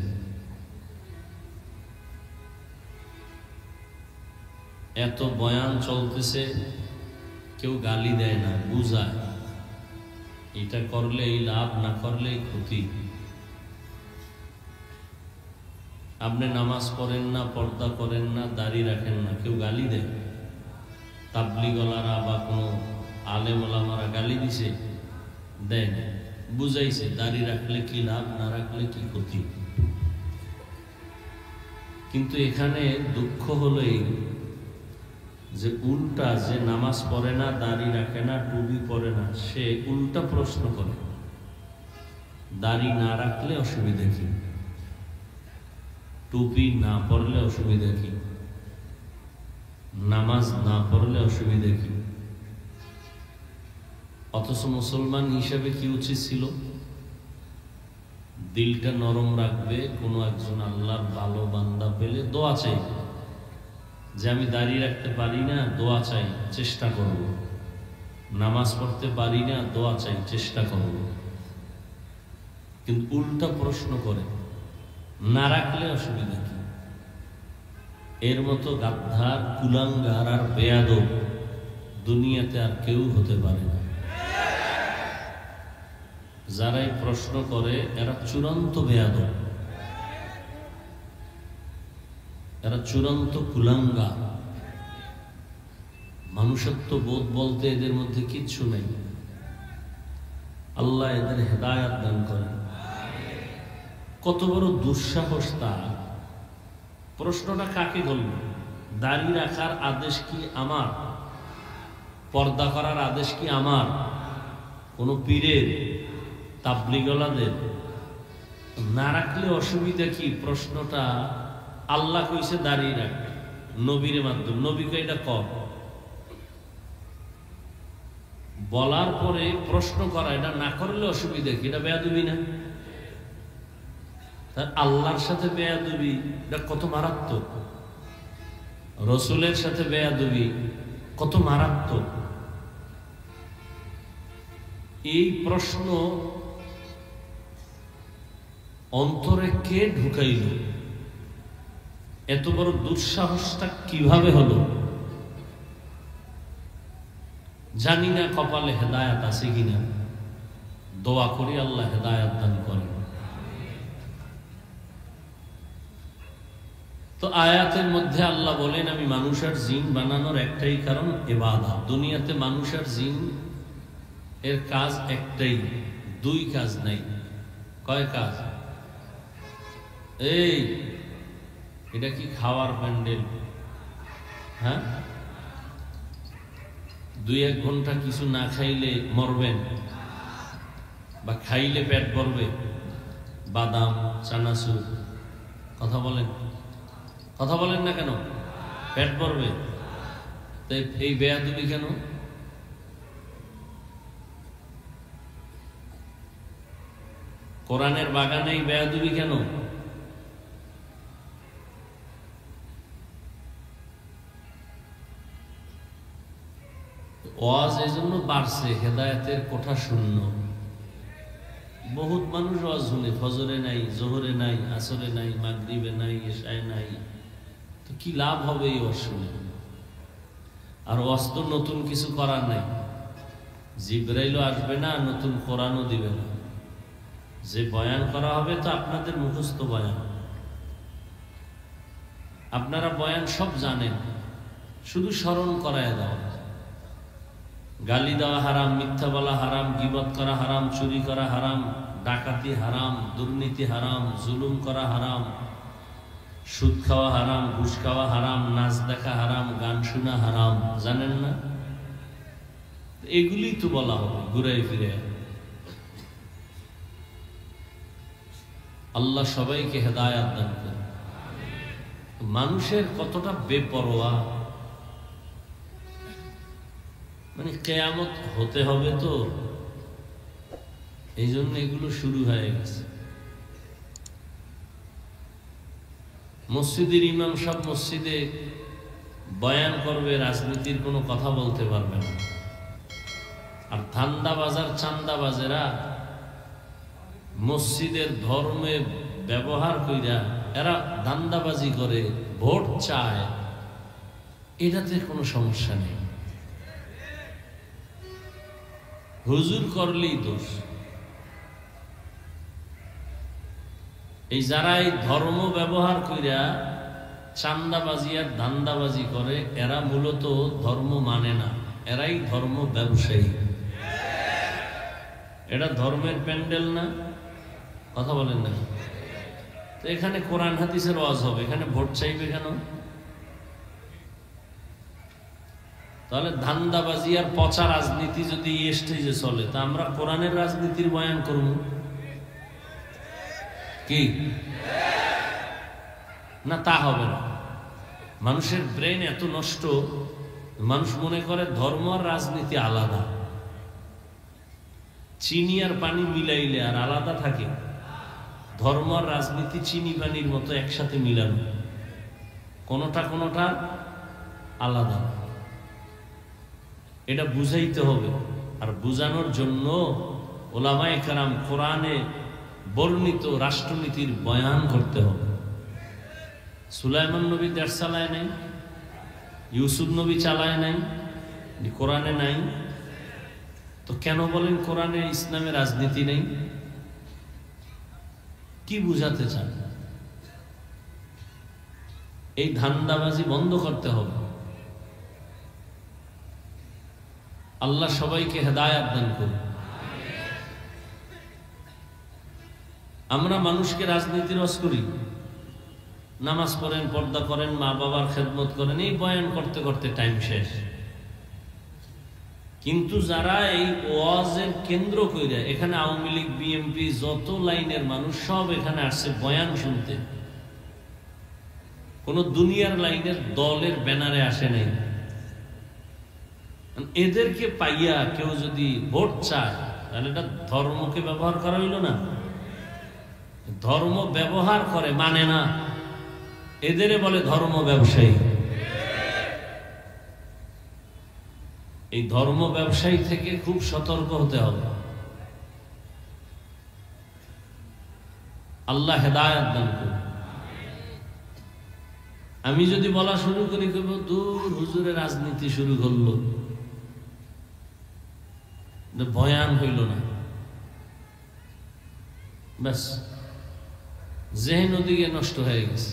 এত বয়ান চলতেছে, কেউ গালি দেয় না, বুঝায় এটা করলে এই লাভ, না করলে এই ক্ষতি। আপনি নামাজ পড়েন না, পর্দা করেন না, দাড়ি রাখেন না, কেউ গালি দেয়? তাবলিগলারা বা কোনো আলেম ওলামারা গালি দিছে? দেয় না, বুঝাইছে দাড়ি রাখলে কি লাভ, না রাখলে কি ক্ষতি। কিন্তু এখানে দুঃখ হলো এই যে উল্টা, যে নামাজ পড়ে না, দাড়ি রাখে না, টুপি পরে না, সে উল্টা প্রশ্ন করে, দাড়ি না রাখলে অসুবিধা কি, টুপি না পড়লে অসুবিধা কি, নামাজ না পড়লে অসুবিধা কি? অথচ মুসলমান হিসাবে কি উচিত ছিল? দিলটা নরম রাখবে, কোনো একজন আল্লাহর ভালো বান্দা পেলে দোয়া চাই, যে আমি দাঁড়িয়ে রাখতে পারি না, দোয়া চাই, চেষ্টা করব। নামাজ পড়তে পারি না, দোয়া চাই, চেষ্টা করব। কিন্তু উল্টা প্রশ্ন করে, না রাখলে অসুবিধা কি? এর মতো গাদ্দার, কুলাঙ্গার আর বেয়াদব দুনিয়াতে আর কেউ হতে পারে না। যারাই প্রশ্ন করে এরা চূড়ান্ত বেয়াদব, এরা চূড়ান্ত কুলাঙ্গার। মানুষত্ব বোধ বলতে এদের মধ্যে কিচ্ছু নেই। আল্লাহ এদের হেদায়াত দান করেন। কত বড় দুঃসাহস তার! প্রশ্নটা কাকে করল? দাড়ি রাখার আদেশ কি আমার? পর্দা করার আদেশ কি আমার? কোনো পীরের, তাবলিগলাদের? না রাখলে অসুবিধা কি? প্রশ্নটা আল্লাহ কইছে দাঁড়িয়ে রাখ, নবীর মাধ্যম, নবীকে এটা কর। বলার পরে প্রশ্ন করা, এটা না করলে অসুবিধা কি? এটা বেয়াদবি না? তার আল্লাহর সাথে বেয়াদবি এটা কত মারাত্মক, রসুলের সাথে বেয়াদবি কত মারাত্মক। এই প্রশ্ন অন্তরে কে ঢুকাইল? এত বড় দুঃসাহসটা কিভাবে হলো? জানি না কপালে হেদায়েত আছে কিনা, দোয়া করি আল্লাহ হেদায়েত দান করেন। তো আয়াতের মধ্যে আল্লাহ বলেন, আমি মানুষ আর জিন বানানোর একটাই কারণ ইবাদত। দুনিয়াতে মানুষ আর জিন এর কাজ একটাই, দুই কাজ নাই। কয় কাজ? এই এটা কি খাওয়ার প্যান্ডেল? হ্যাঁ, 2-1 ঘন্টা কিছু না খাইলে মরবেন, বা খাইলে পেট ভরবে? বাদাম, চানাচুর, কথা বলেন, কথা বলেন না কেন? পেট ভরবে? তাই এই বেয়াদবি কেন? কোরআনের বাগানে এই বেয়াদবি কেন? ওয়াজ এই জন্য বাড়ছে, হেদায়েতের কোঠা শূন্য। বহুত মানুষ ওয়াজ শুনে, ফজরে নাই, জোহরে নাই, আসরে নাই, মাগরিবে নাই, এশায় নাই, তো কি লাভ হবে এই ওয়াজ শুনে? আর ওয়াজ তো নতুন কিছু করার নাই, জিবরাইলও আসবে না, নতুন কোরআনও দিবে না। যে বয়ান করা হবে তো আপনাদের মুখস্থ বয়ান, আপনারা বয়ান সব জানেন, শুধু স্মরণ করায় দাও। গালি দেওয়া হারাম, মিথ্যা বলা হারাম, গীবত করা হারাম, চুরি করা হারাম, ডাকাতি হারাম, দুর্নীতি হারাম, জুলুম করা হারাম, সুদ খাওয়া হারাম, ঘুষ খাওয়া হারাম, নাচ দেখা হারাম, গান শোনা হারাম। জানেন না? এগুলি তো বলা হবে ঘুরাই ফিরে। আল্লাহ সবাইকে হেদায়েত দান করুন। মানুষের কতটা বেপরোয়া, মানে কিয়ামত হতে হবে তো এই জন্য এগুলো শুরু হয়ে গেছে। মসজিদের ইমাম সব মসজিদে বয়ান করবে, রাজনীতির কোনো কথা বলতে পারবে না। আর ধান্দাবাজার চান্দাবাজেরা মসজিদের ধর্মে ব্যবহার কইরা এরা ধান্দাবাজি করে, ভোট চায়, এটাতে কোনো সমস্যা নেই, হুজুর করলেই দোষ। এই যারা এই ধর্ম ব্যবহার কইরা চান্দাবাজি আর ধান্দাবাজি করে, এরা মূলত ধর্ম মানে না, এরাই ধর্ম ব্যবসায়ী। এটা ধর্মের প্যান্ডেল না, কথা বলেন না? তো এখানে কোরআন হাদিসের ওয়াজ হবে, এখানে ভোট চাইবে কেন? তাহলে ধান্দাবাজি আর পচা রাজনীতি যদি স্টেজে চলে, তা আমরা কোরআনের রাজনীতির বয়ান করব কি না? তা হবে না। মানুষের ব্রেন এত নষ্ট, মানুষ মনে করে ধর্ম আর রাজনীতি আলাদা। চিনি আর পানি মিলাইলে আর আলাদা থাকে? ধর্ম আর রাজনীতি চিনি পানির মতো একসাথে মিলানো, কোনোটা কোনোটা আলাদা। এটা বুঝাইতে হবে। আর বুঝানোর জন্য ওলামায়ে কেরাম কোরআনে বর্ণিত রাষ্ট্রনীতির বয়ান করতে হবে। সুলাইমান নবী দেশ চালায় নাই, ইউসুফ নবী চালায় নাই, কোরআনে নাই। তো কেন বলেন কোরআনে ইসলামের রাজনীতি নেই? কি বুঝাতে চান? এই ধান্দাবাজি বন্ধ করতে হবে। আল্লাহ সবাইকে হেদায়েত দান করুন। আমরা মানুষকে রাজনীতির ওয়াজ করি, নামাজ পড়েন, পর্দা করেন, মা বাবার খেদমত করেন, এই বয়ান করতে করতে টাইম শেষ। কিন্তু যারা এই ওয়াজের কেন্দ্র কইরা, এখানে আওয়ামী লীগ, বিএনপি, যত লাইনের মানুষ সব এখানে আসছে বয়ান শুনতে, কোন দুনিয়ার লাইনের দলের ব্যানারে আসে নাই। এদেরকে পাইয়া কেউ যদি ভোট চায়, তাহলে এটা ধর্মকে ব্যবহার করা হইল না? ধর্ম ব্যবহার করে, মানে না, এদের বলে ধর্ম ব্যবসায়ী। এই ধর্ম ব্যবসায়ী থেকে খুব সতর্ক হতে হবে। আল্লাহ হেদায়েত দান করুন। আমি যদি বলা শুরু করি, কেবল দূর হুজুরের রাজনীতি শুরু করলো, বয়ান হইল না, ব্যাস জেহেন ওদিকে নষ্ট হয়ে গেছে।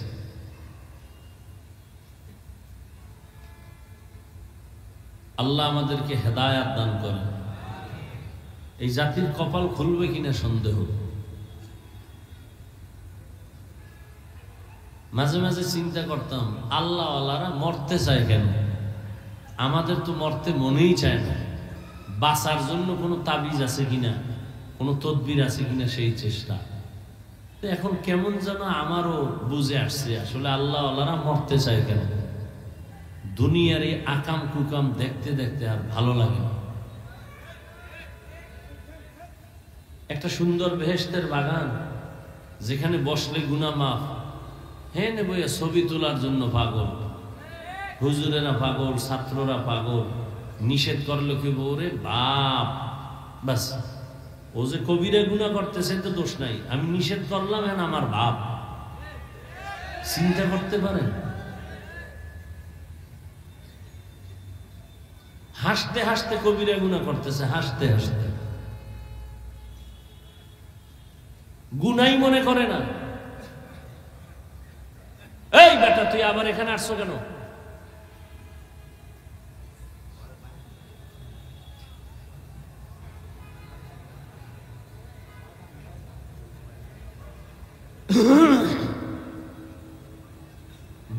আল্লাহ আমাদেরকে হেদায়েত দান করেন। এই জাতির কপাল খুলবে কিনা সন্দেহ। মাঝে মাঝে চিন্তা করতাম, আল্লাহওয়ালারা মরতে চায় কেন? আমাদের তো মরতে মনেই চায় না। বাঁচার জন্য কোনো তাবিজ আছে কিনা, কোনো তদবির আছে কিনা, সেই চেষ্টা। এখন কেমন যেন আমারও বুঝে আসছে, আসলে আল্লাহওয়ালারা মরতে চায় কেন। দুনিয়ার এই আকাম কুকাম দেখতে দেখতে আর ভালো লাগে না। একটা সুন্দর বেহেশতের বাগান, যেখানে বসলে গুনাহ মাফ, হ্যাঁ নেব ছবি তোলার জন্য পাগল, হুজুরেরা পাগল, ছাত্ররা পাগল। নিষেধ করলো কি বউরে বাপ, বাস ও যে কবিরা গুনাহ করতেছে তো দোষ নাই, আমি নিষেধ করলাম এখন আমার বাপ। চিন্তা করতে পারেন? হাসতে হাসতে কবিরা গুনাহ করতেছে, হাসতে হাসতে, গুনাই মনে করে না। এই বেটা তুই আবার এখানে আসছো কেন?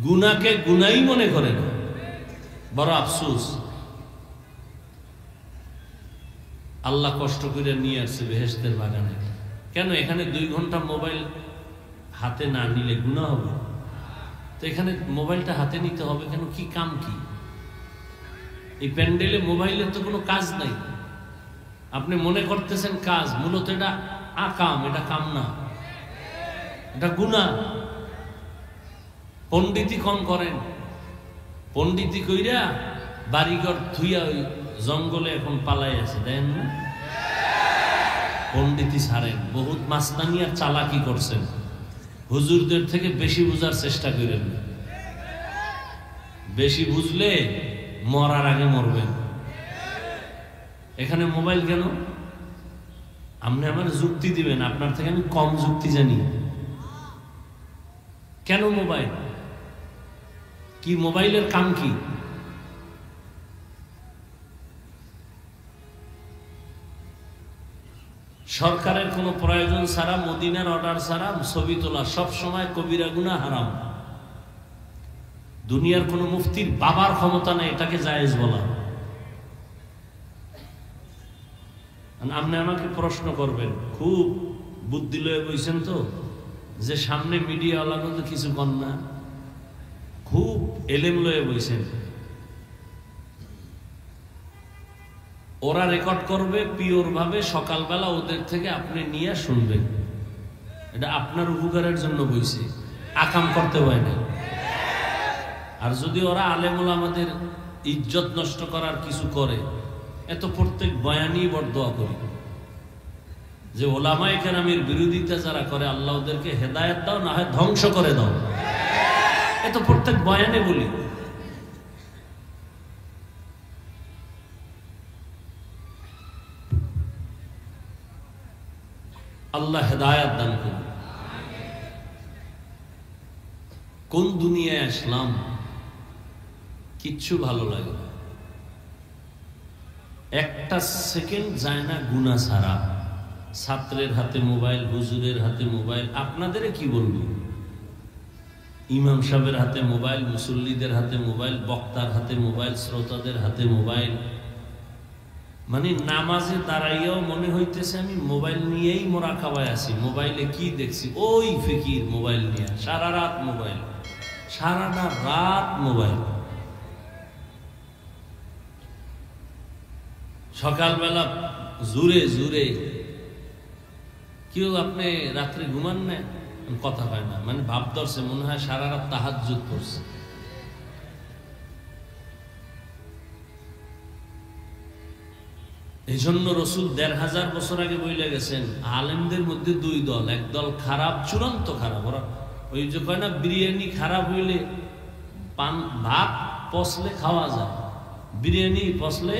গুনাকে গুনাই মনে করে না, বড় আফসোস। আল্লাহ কষ্ট করে নিয়ে আসছে বেহেশতের বাগানে। কেন? এখানে 2 ঘন্টা মোবাইল হাতে না নিলে গুনাহ হবে? তো এখানে মোবাইলটা হাতে নিতে হবে কেন? কি কাম কি? এই প্যান্ডেলে মোবাইলের তো কোনো কাজ নাই। আপনি মনে করতেছেন কাজ, মূলত এটা আকাম, এটা কাম না, এটা গুনাহ। পণ্ডিতি কম করেন, পণ্ডিতি কইরা বাড়িঘর থুইয়া ওই জঙ্গলে এখন পালাই আছে, দেন না? পণ্ডিতি ছাড়েন, বহুত মাস্তানি আর চালাকি করছেন। হুজুরদের থেকে বেশি বুঝার চেষ্টা করেন না। বেশি বুঝলে মরার আগে মরবেন। এখানে মোবাইল কেন? আপনি আমার যুক্তি দিবেন, আপনার থেকে আমি কম যুক্তি জানি। কেন মোবাইল? কি মোবাইলের কাম কি? সরকারের কোনো প্রয়োজন ছাড়া, মদিনার অর্ডার ছাড়া ছবি তোলা সব সময় কবিরা গুনাহ, হারাম। দুনিয়ার কোনো মুফতির বাবার ক্ষমতা নেই এটাকে জায়েজ বলা। আপনি আমাকে প্রশ্ন করবেন, খুব বুদ্ধি লয়ে বইছেন তো, যে সামনে মিডিয়াওয়ালা তো কিছু কর না, খুব এলেম লয়ে বইছেন। ওরা রেকর্ড করবে পিওর ভাবে, সকালবেলা ওদের থেকে আপনি নিয়ে শুনবেন। এটা আপনার উপকারের জন্য বইছে, আকাম করতে হয় না। আর যদি ওরা আলেমুল আমাদের ইজ্জত নষ্ট করার কিছু করে, এত প্রত্যেক বয়ানই বরদোয়া করি যে ওলামায়ে কেরামের বিরোধিতা যারা করে, আল্লাহ ওদেরকে হেদায়েত দাও, না হয় ধ্বংস করে দাও। এত প্রত্যেক বয়ানে বলি। আল্লাহ হেদায়েত দান করুন। কোন দুনিয়ায় আসলাম, কিচ্ছু ভালো লাগে না। একটা সেকেন্ড যায় না গুনাহ ছাড়া। ছাত্রের হাতে মোবাইল, হুজুরের হাতে মোবাইল, আপনাদের কি বলবো, ইমাম সাহেবের হাতে মোবাইল, মুসল্লিদের হাতে মোবাইল, বক্তার হাতে মোবাইল, শ্রোতাদের হাতে মোবাইল। মানে নামাজে দাঁড়াইয়াও মনে হইতেছে আমি মোবাইল নিয়েই মোরাকাবায় আছি। মোবাইলে কি দেখছি? ওই ফিকির মোবাইল নিয়ে সারা রাত মোবাইল, সারাটা রাত মোবাইল। সকালবেলা জুড়ে জুড়ে কেউ আপনি রাত্রে ঘুমান না, কথা হয় না, মানে ভাব ধরছে মনে হয় সারা রাত তাহাজ্জুদ করছে। এই জন্য রসুল ১৫০০ বছর আগে বইলে গেছেন, আলেমদের মধ্যে দুই দল, এক দল খারাপ, চূড়ান্ত খারাপ। ওরা ওই যে কয় না, বিরিয়ানি খারাপ হইলে ভাত পচলে খাওয়া যায়, বিরিয়ানি পচলে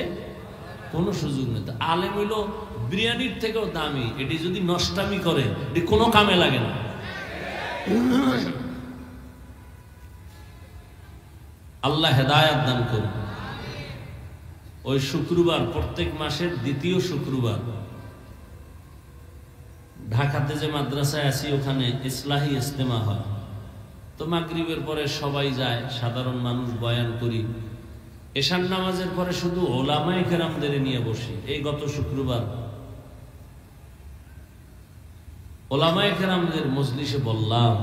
কোনো সুযোগ নেই। আলেম হইল বিরিয়ানির থেকেও দামি, এটি যদি নষ্টামি করে এটি কোনো কামে লাগে না। আল্লাহ হেদায়াত দান করুন। ওই শুক্রবার, প্রত্যেক মাসের দ্বিতীয় শুক্রবার ঢাকাতে যে মাদ্রাসায় আছি ওখানে ইসলাহি ইজতেমা হয়। তো মাগরিবের পরে সবাই যায়, সাধারণ মানুষ বয়ান করি। এশার নামাজের পরে শুধু ওলামায়ে কেরামদের নিয়ে বসি। এই গত শুক্রবার ওলামায়ে কেরামদের মজলিসে বললাম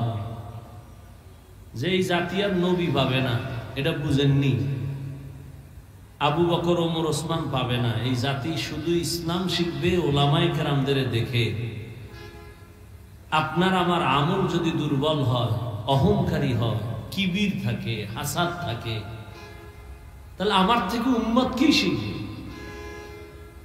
যে এই জাতি আর নবী পাবে না, এটা বুঝেননি। আবু বকর, ওমর, ওসমান পাবে না। এই জাতি শুধু ইসলাম শিখবে ওলামায়ে কেরামদের দেখে। আপনার আমার আমল যদি দুর্বল হয়, অহংকারী হয়, কিবির থাকে, হাসাদ থাকে, তাহলে আমার থেকে উম্মত কি শিখবে?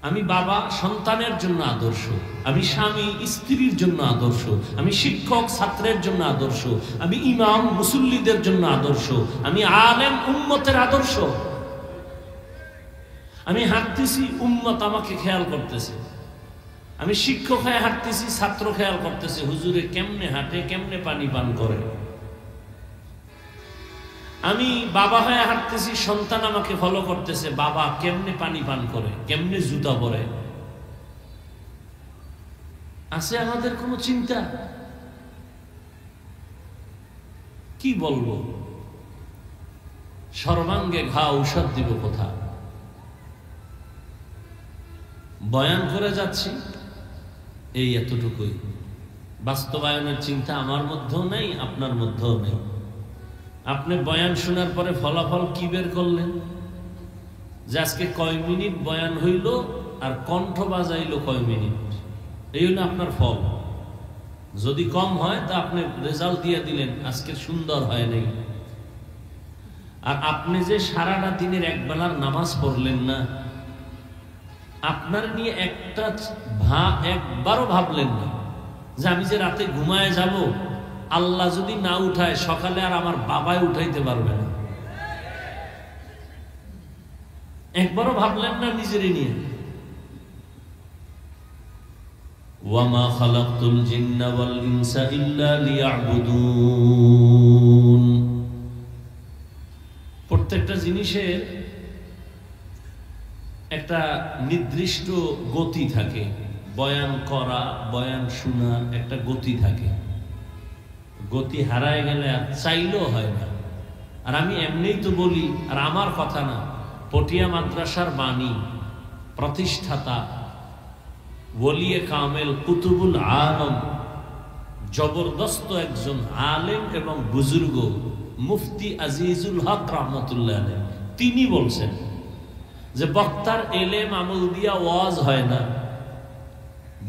আমি বাবা সন্তানের জন্য আদর্শ, আমি স্বামী স্ত্রীর জন্য আদর্শ, আমি শিক্ষক ছাত্রের জন্য আদর্শ, আমি ইমাম মুসল্লিদের জন্য আদর্শ, আমি আলেম উম্মতের আদর্শ। আমি হাঁটতেছি, উম্মত আমাকে খেয়াল করতেছে। আমি শিক্ষক হয়ে হাঁটতেছি, ছাত্র খেয়াল করতেছে, হুজুরে কেমনে হাঁটে, কেমনে পানি পান করে। আমি বাবা হয়ে হাঁটতেছি, সন্তান আমাকে ফলো করতেছে, বাবা কেমনে পানি পান করে, কেমনে জুতা পরে। আছে আমাদের কোনো চিন্তা? কি বলবো? সর্বাঙ্গে ঘা, ঔষধ দিব কোথা? বয়ান করে যাচ্ছি, এই এতটুকুই। বাস্তবায়নের চিন্তা আমার মধ্যেও নেই, আপনার মধ্যেও নেই। আপনি বয়ান শোনার পরে ফলাফল কি বের করলেন? যে আজকে কয় মিনিট বয়ান হইল আর কণ্ঠ বাজাইল কয় মিনিট, এই হলো আপনার ফল। যদি কম হয় তা আপনি রেজাল্ট দিয়ে দিলেন আজকে সুন্দর হয় নাই। আর আপনি যে সারাটা দিনের একবেলার নামাজ পড়লেন না, আপনার নিয়ে একবারও ভাবলেন না যে আমি যে রাতে ঘুমায় যাব, আল্লাহ যদি না উঠায় সকালে আর আমার বাবাই উঠাইতে পারবে না। একবারও ভাবলেন না নিজেরই নিয়ে। ওয়ামা খালাকতুল জিন্না ওয়াল ইনসা ইল্লা লিয়াবুদুন। প্রত্যেকটা জিনিসের একটা নির্দিষ্ট গতি থাকে। বয়ান করা, বয়ান শোনা একটা গতি থাকে। গতি হারায় গেলে আর চাইলেও হয় না। আর আমি এমনিই তো বলি, আর আমার কথা না, পটিয়া মাদ্রাসার বাণী, প্রতিষ্ঠাতা ওলিয়ে কামেল কুতুবুল আলম, জবরদস্ত একজন আলেম এবং বুজুর্গ মুফতি আজিজুল হক রহমতুল্লাহ আলাইহি, তিনি বলছেন যে বক্তার এলেম আমল দিয়া ওয়াজ হয় না,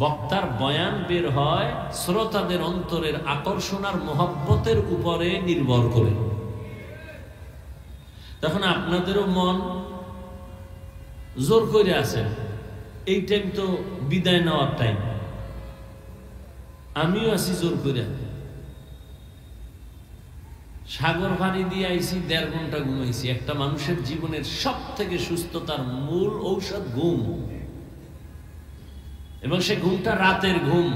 বক্তার বয়ান বের হয় শ্রোতাদের অন্তরের আকর্ষণ আর মহব্বতের উপরে নির্ভর করে। তখন আপনাদেরও মন জোর করে আছেন, এই টাইম তো বিদায় নেওয়ার টাইম, আমিও আছি জোর করে। সাগর পানি দিয়ে আইছি, 1.5 ঘন্টা ঘুমাইছি। একটা মানুষের জীবনের সব থেকে সুস্থতার মূল ঔষধ ঘুম, এবং সে ঘুমটা রাতের ঘুম,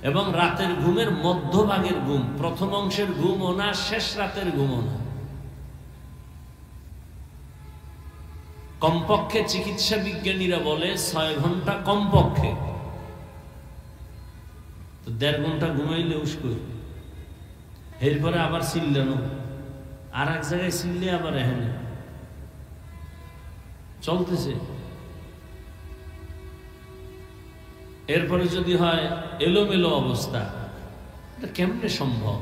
এবং রাতের ঘুমের মধ্যভাগের ঘুম। প্রথম অংশের ঘুমও না, শেষ রাতের ঘুমও না। কমপক্ষে চিকিৎসা বিজ্ঞানীরা বলে 6 ঘন্টা কমপক্ষে। তো 1.5 ঘন্টা ঘুমাইলে উস্কই, এরপরে আবার চিল্লানো, আর এক জায়গায় চিল্লে আবার এখানে চলতেছে। এরপরে যদি হয় এলোমেলো অবস্থা, এটা কেমনে সম্ভব?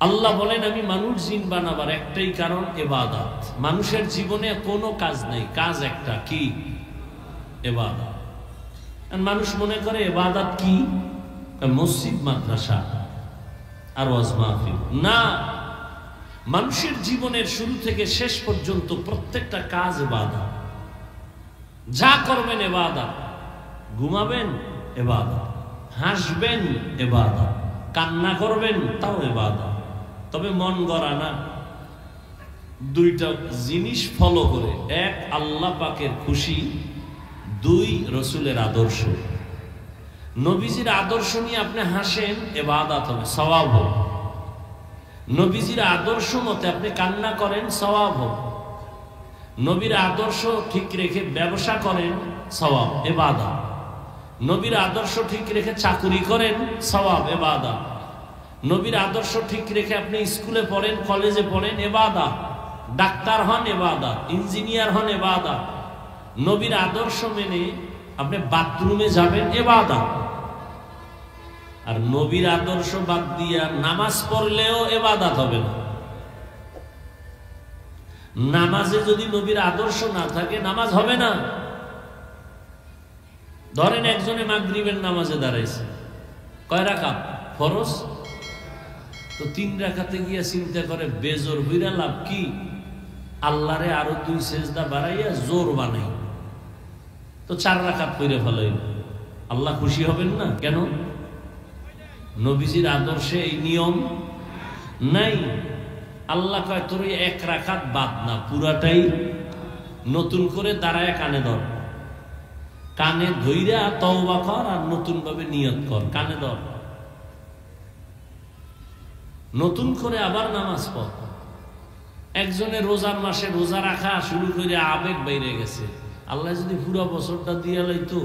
আল্লাহ বলেন আমি মানুষ জিন বানাবার একটাই কারণ, ইবাদত। মানুষের জীবনে কোনো কাজ নেই, কাজ একটা, কি? ইবাদত। মানুষ মনে করে ইবাদত কি? মসজিদ, মাদ্রাসা আর ওয়াজ মাহফিল। না, মানুষের জীবনের শুরু থেকে শেষ পর্যন্ত প্রত্যেকটা কাজ ইবাদত। যা করবেন ইবাদত, ঘুমাবেন ইবাদত, হাসবেন ইবাদত, কান্না করবেন তাও ইবাদত। তবে মন গড়া না, দুইটা জিনিস ফলো করে, এক আল্লাহ পাকের খুশি, দুই রসুলের আদর্শ। নবীজির আদর্শ নিয়ে আপনি হাসেন, ইবাদত হবে, সওয়াব হবে। নবীজির আদর্শ মতে আপনি কান্না করেন, সওয়াব হবে। নবীর আদর্শ ঠিক রেখে ব্যবসা করেন, সওয়াব, ইবাদত। নবীর আদর্শ ঠিক রেখে চাকুরি করেন, সওয়াব, ইবাদত। নবীর আদর্শ ঠিক রেখে আপনি স্কুলে পড়েন, কলেজে পড়েন, ইবাদত। ডাক্তার হন, ইবাদত। ইঞ্জিনিয়ার হন, ইবাদত। নবীর আদর্শ মেনে আপনি বাথরুমে যাবেন, ইবাদত। আর নবীর আদর্শ বাদ দিয়া নামাজ পড়লেও ইবাদত হবে না। নামাজে যদি নবীর আদর্শ না থাকে, নামাজ হবে না। ধরেন একজনে মাগরিবের নামাজে দাঁড়াইছে, কয় রাকাত? ফরজ। তো 3 রাকাতে গিয়া চিন্তা করে বেজোর হইরা লাভ কি? আল্লাহরে আরো 2 সেজদা বাড়াইয়া জোর বানাই, তো 4 রাকাত পড়ে ফেলাইল। আল্লাহ খুশি হবেন না কেন? নবীজির আদর্শে এই নিয়ম নাই। আল্লাহ কয় তোর 1 রাকাত বাদ না, পুরাটাই নতুন করে দাঁড়ায় কানে ধর, কানে ধইরা তওবা কর আর নতুন ভাবে নিয়ত কর, কানে ধর, নতুন করে আবার নামাজ পড়। একজনের রোজার মাসে রোজা রাখা শুরু করে আবেগ বাইরে গেছে, আল্লাহ যদি পুরো বছরটা দিয়ে লাইতো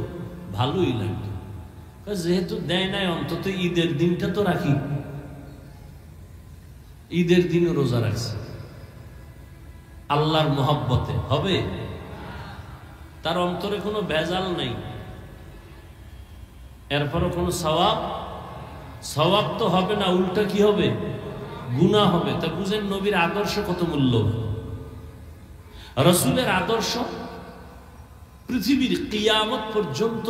ভালোই লাগতো। যেহেতু দেয় নাই, অন্তত ঈদের দিনটা তো রাখি। ঈদের দিনও রোজা রাখছে, আল্লাহর মহব্বতে হবে। তার অন্তরে কোনো ভেজাল নাই, এরপরও কোনো সওয়াব তো হবে না, উল্টা কি হবে? গুনাহ হবে। তা বুঝেন নবীর আদর্শ কত মূল্যবান। রসুলের আদর্শ পৃথিবীর কিয়ামত পর্যন্ত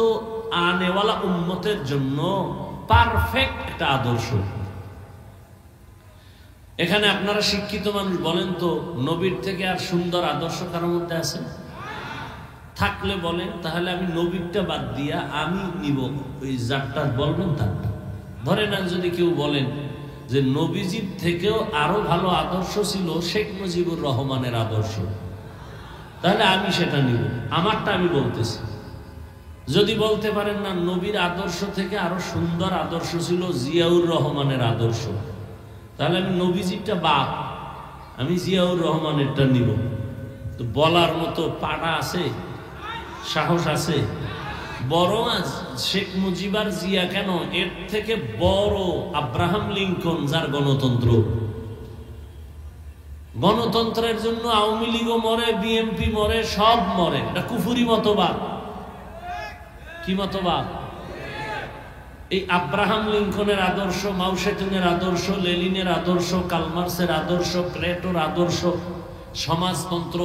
আনেওয়ালা উম্মতের জন্য পারফেক্ট একটা আদর্শ। এখানে আপনারা শিক্ষিত মানুষ, বলেন তো নবীর থেকে আর সুন্দর আদর্শ কারোর মধ্যে আছে? থাকলে বলেন, তাহলে আমি নবীরটা বাদ দিয়া আমি নিব ওই যারটা বলবেন তারটা। ধরে না, যদি কেউ বলেন যে নবীজির থেকেও আরো ভালো আদর্শ ছিল শেখ মুজিবুর রহমানের আদর্শ, তাহলে আমি সেটা নিব, আমারটা আমি বলতেছি। যদি বলতে পারেন না নবীর আদর্শ থেকে আরো সুন্দর আদর্শ ছিল জিয়াউর রহমানের আদর্শ, তাহলে আমি নবীজিরটা বাদ, আমি জিয়াউর রহমানেরটা নিব। তো বলার মতো পাড়া আছে, সাহস আছে? বরং শেখ মুজিবার জিয়া কেন, এর থেকে বড় আব্রাহাম লিঙ্কন, যার গণতন্ত্রের জন্য আওয়ামী লীগও মরে, বিএনপি মরে, সব মরে। এটা কুফুরি মতবাদ। কি মতবাদ? এই আব্রাহাম লিঙ্কনের আদর্শ, মাও সেতুংয়ের আদর্শ, লেনিনের আদর্শ, কালমার্সের আদর্শ, প্লেটোর আদর্শ, সমাজতন্ত্র,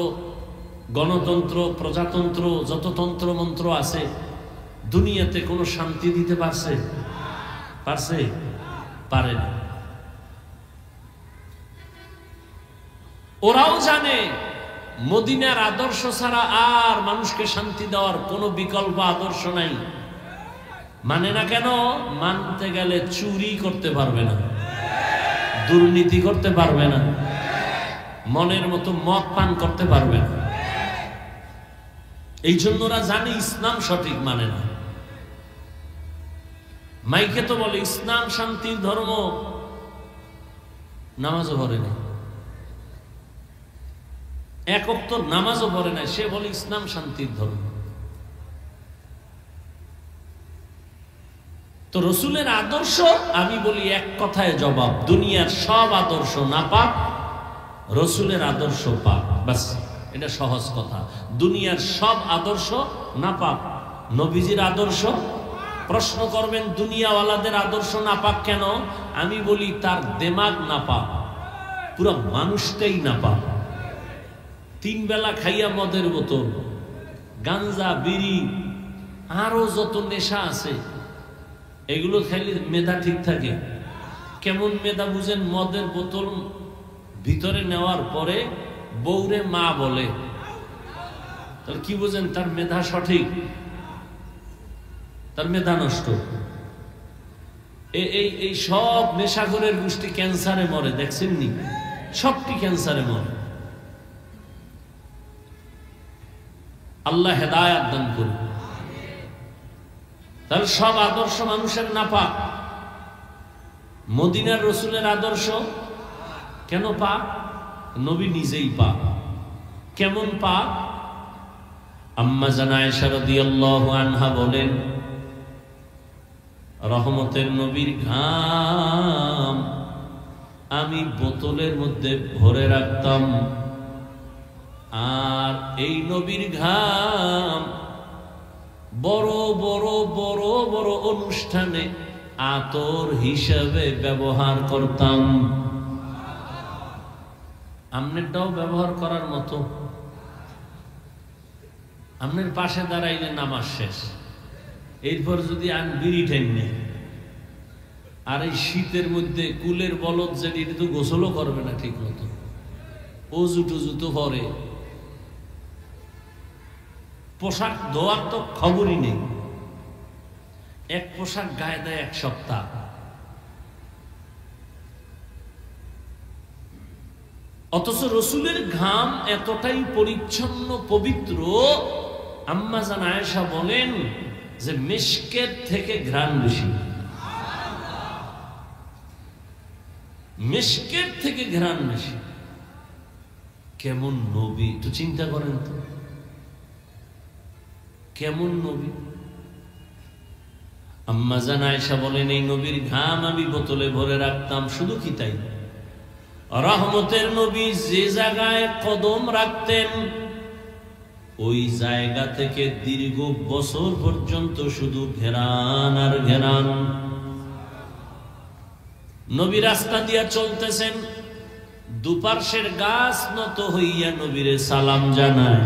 গণতন্ত্র, প্রজাতন্ত্র, যত তন্ত্র মন্ত্র আছে দুনিয়াতে কোনো শান্তি দিতে পারছে? পারে না। ওরাও জানে মদিনার আদর্শ ছাড়া আর মানুষকে শান্তি দেওয়ার কোনো বিকল্প আদর্শ নাই। মানে না কেন? মানতে গেলে চুরি করতে পারবে না, দুর্নীতি করতে পারবে না, মনের মতো মদ পান করতে পারবে না। এই জন্য ওরা জানে ইসলাম সঠিক, মানে না। মাইকে তো বলে ইসলাম শান্তির ধর্ম, নামাজও পড়ে না, এক ওয়াক্ত নামাজও পড়ে না, সে বলে ইসলাম শান্তির ধর্ম। তো রসুলের আদর্শ, আমি বলি এক কথায় জবাব, দুনিয়ার সব আদর্শ নাপাক, রসুলের আদর্শ পাক। বাস, এটা সহজ কথা। দুনিয়ার সব আদর্শ নাপাক, নবীজির আদর্শ। প্রশ্ন করবেন দুনিয়াওয়ালাদের আদর্শ নাপাক কেন? আমি বলি তার দেমাগ নাপাক, পুরো মানুষটাই নাপাক। 3 বেলা খাইয়া মদের বোতল, গাঞ্জা, বিড়ি, আরো যত নেশা আছে এগুলো খাইলে মেধা ঠিক থাকে। কেমন মেধা বুঝেন? মদের বোতল ভিতরে নেওয়ার পরে বউরে মা বলে, তাহলে কি বুঝেন? তার মেধা সঠিক, তার মেধা নষ্ট। এই সব নেশাখোরের গোষ্ঠী ক্যান্সারে মরে, দেখছেন নি? সবটি ক্যান্সারে মরে। আল্লাহ হেদায়াত দান করুন। তাহলে সব আদর্শ মানুষের নাপাক। মদিনার রসুলের আদর্শ কেন পাক? নবী নিজেই পাক। কেমন পাক? আম্মা জান আয়েশা রাদিয়াল্লাহু আনহা বলেন, রহমতের নবীর ঘাম আমি বোতলের মধ্যে ভরে রাখতাম, আর এই নবীর ঘাম বড় বড় বড় বড় অনুষ্ঠানে আতর হিসাবে ব্যবহার করতাম। আমনেরটাও ব্যবহার করার মতো। আমনের পাশে দাঁড়াইলে নামাজ শেষ, এরপর যদি আন বিড়ি ঠেনে, আর এই শীতের মধ্যে কুলের বলদ যেটি, এটা তো গোসলও করবে না ঠিক মতো, অজু টুজু তো পরে, পোশাক ধোয়ার তো খবরই নেই। এক পোশাক গায়ে দেয় এক সপ্তাহ। অথচ রসুলের ঘাম এতটাই পরিচ্ছন্ন পবিত্র, আম্মা জান আয়েশা বলেন যে মিশকের থেকে ঘ্রাণ বেশি, মিশকের থেকে ঘ্রাণ বেশি। কেমন নবী একটু চিন্তা করেন তো, কেমন নবী। আম্মা জান আয়েশা বলেন এই নবীর ঘাম আমি বোতলে ভরে রাখতাম। শুধু কি তাই, রহমতের নবী যে জায়গায় কদম রাখতেন ওই জায়গা থেকে দীর্ঘ বছর পর্যন্ত শুধু ঘেরান আর ঘেরান। নবী রাস্তা দিয়া চলতেছেন, দুপার্শ্বের গাছ নত হইয়া নবীরে সালাম জানায়,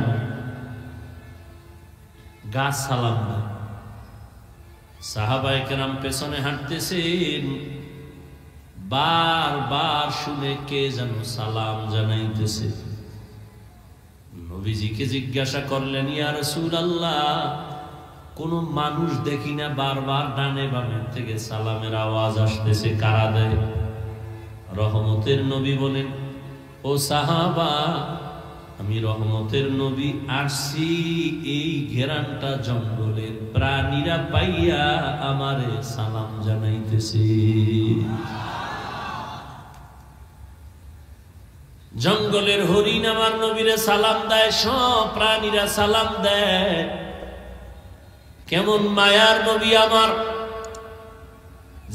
গাছ সালাম দেয়। সাহাবায়ে কেরাম পেছনে হাঁটতেছেন, বারবার শুনে কে যেন সালাম জানাইতেছে। নবীজিকে জিজ্ঞাসা করলেন, ইয়া রাসূলুল্লাহ, কোন মানুষ দেখি না, বারবার ডানে বামে থেকে সালামের আওয়াজ আসতেছে, কারা দেয়? রহমতের নবী বলেন, ও সাহাবা, আমি রহমতের নবী আসছি এই ঘেরানটা জঙ্গলের প্রাণীরা পাইয়া আমারে সালাম জানাইতেছে। জঙ্গলের হরিণ আমার নবীরে সালাম দেয়, সব প্রাণীরা সালাম দেয়। কেমন মায়ার নবী আমার,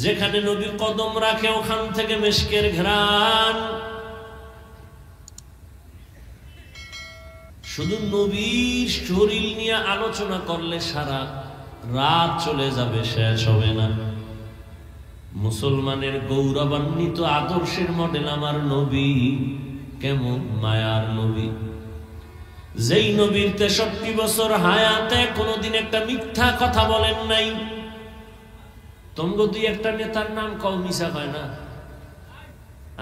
যেখানে নবী কদম রাখে ওখান থেকে মিশকের ঘ্রাণ। শুধু নবীর শরীর নিয়ে আলোচনা করলে সারা রাত চলে যাবে, শেষ হবে না। মুসলমানের গৌরবান্বিত আদর্শের মডেল আমার নবী। কেমন মায়ার নবী, যেই নবীর 63 বছর হায়াতে কোনদিন একটা মিথ্যা কথা বলেন নাই। তোমগো দুই একটা নেতার নাম কও, মিশা কয় না?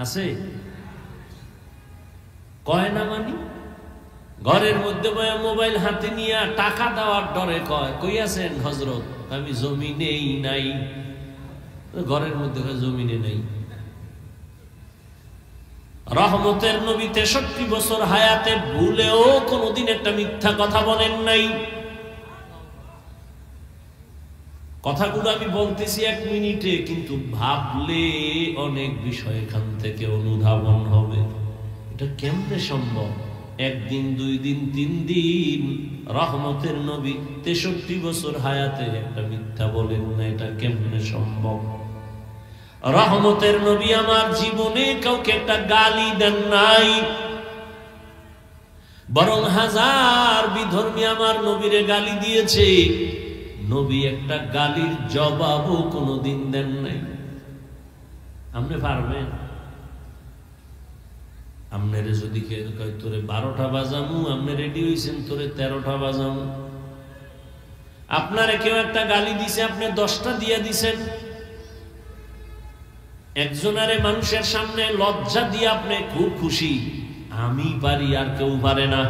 আছে? কয় না মানি? ঘরের মধ্যে বয়া মোবাইল হাতে নিয়ে টাকা দেওয়ার ডরে কয়, কই আছেন হযরত? আমি জমিনেই নাই। ঘরের মধ্যে জমিনে নাই। রহমতের নবী 63 বছর হায়াতে ভুলেও কোনদিন একটা মিথ্যা কথা বলেন নাই। কথাগুলো আমি বলতেছি 1 মিনিটে, কিন্তু ভাবলে অনেক বিষয় এখান থেকে অনুধাবন হবে। এটা কেমনে সম্ভব? একদিন, 2 দিন, 3 দিন রহমতের নবী 63 বছর হায়াতে একটা মিথ্যা বলেন না, এটা কেমনে সম্ভব? রহমতের নবী আমার জীবনে কাউকে একটা গালি দেন নাই, বরং হাজার বিধর্মী আমার নবীরে গালি দিয়েছে, নবী একটা গালির জবাবও কোনোদিন দেন নাই। আপনি পারবেন? আপনারে যদি কেউ কয় তোরে 12টা বাজামু, আপনি রেডি হয়েছেন তোরে 13টা বাজামু, আপনারে কেউ একটা গালি দিছে, আপনি 10টা দিয়ে দিছেন। একজনারে মানুষের সামনে লজ্জা দিয়ে আপনি খুব খুশি, আমি পারি আর কেউ পারে না।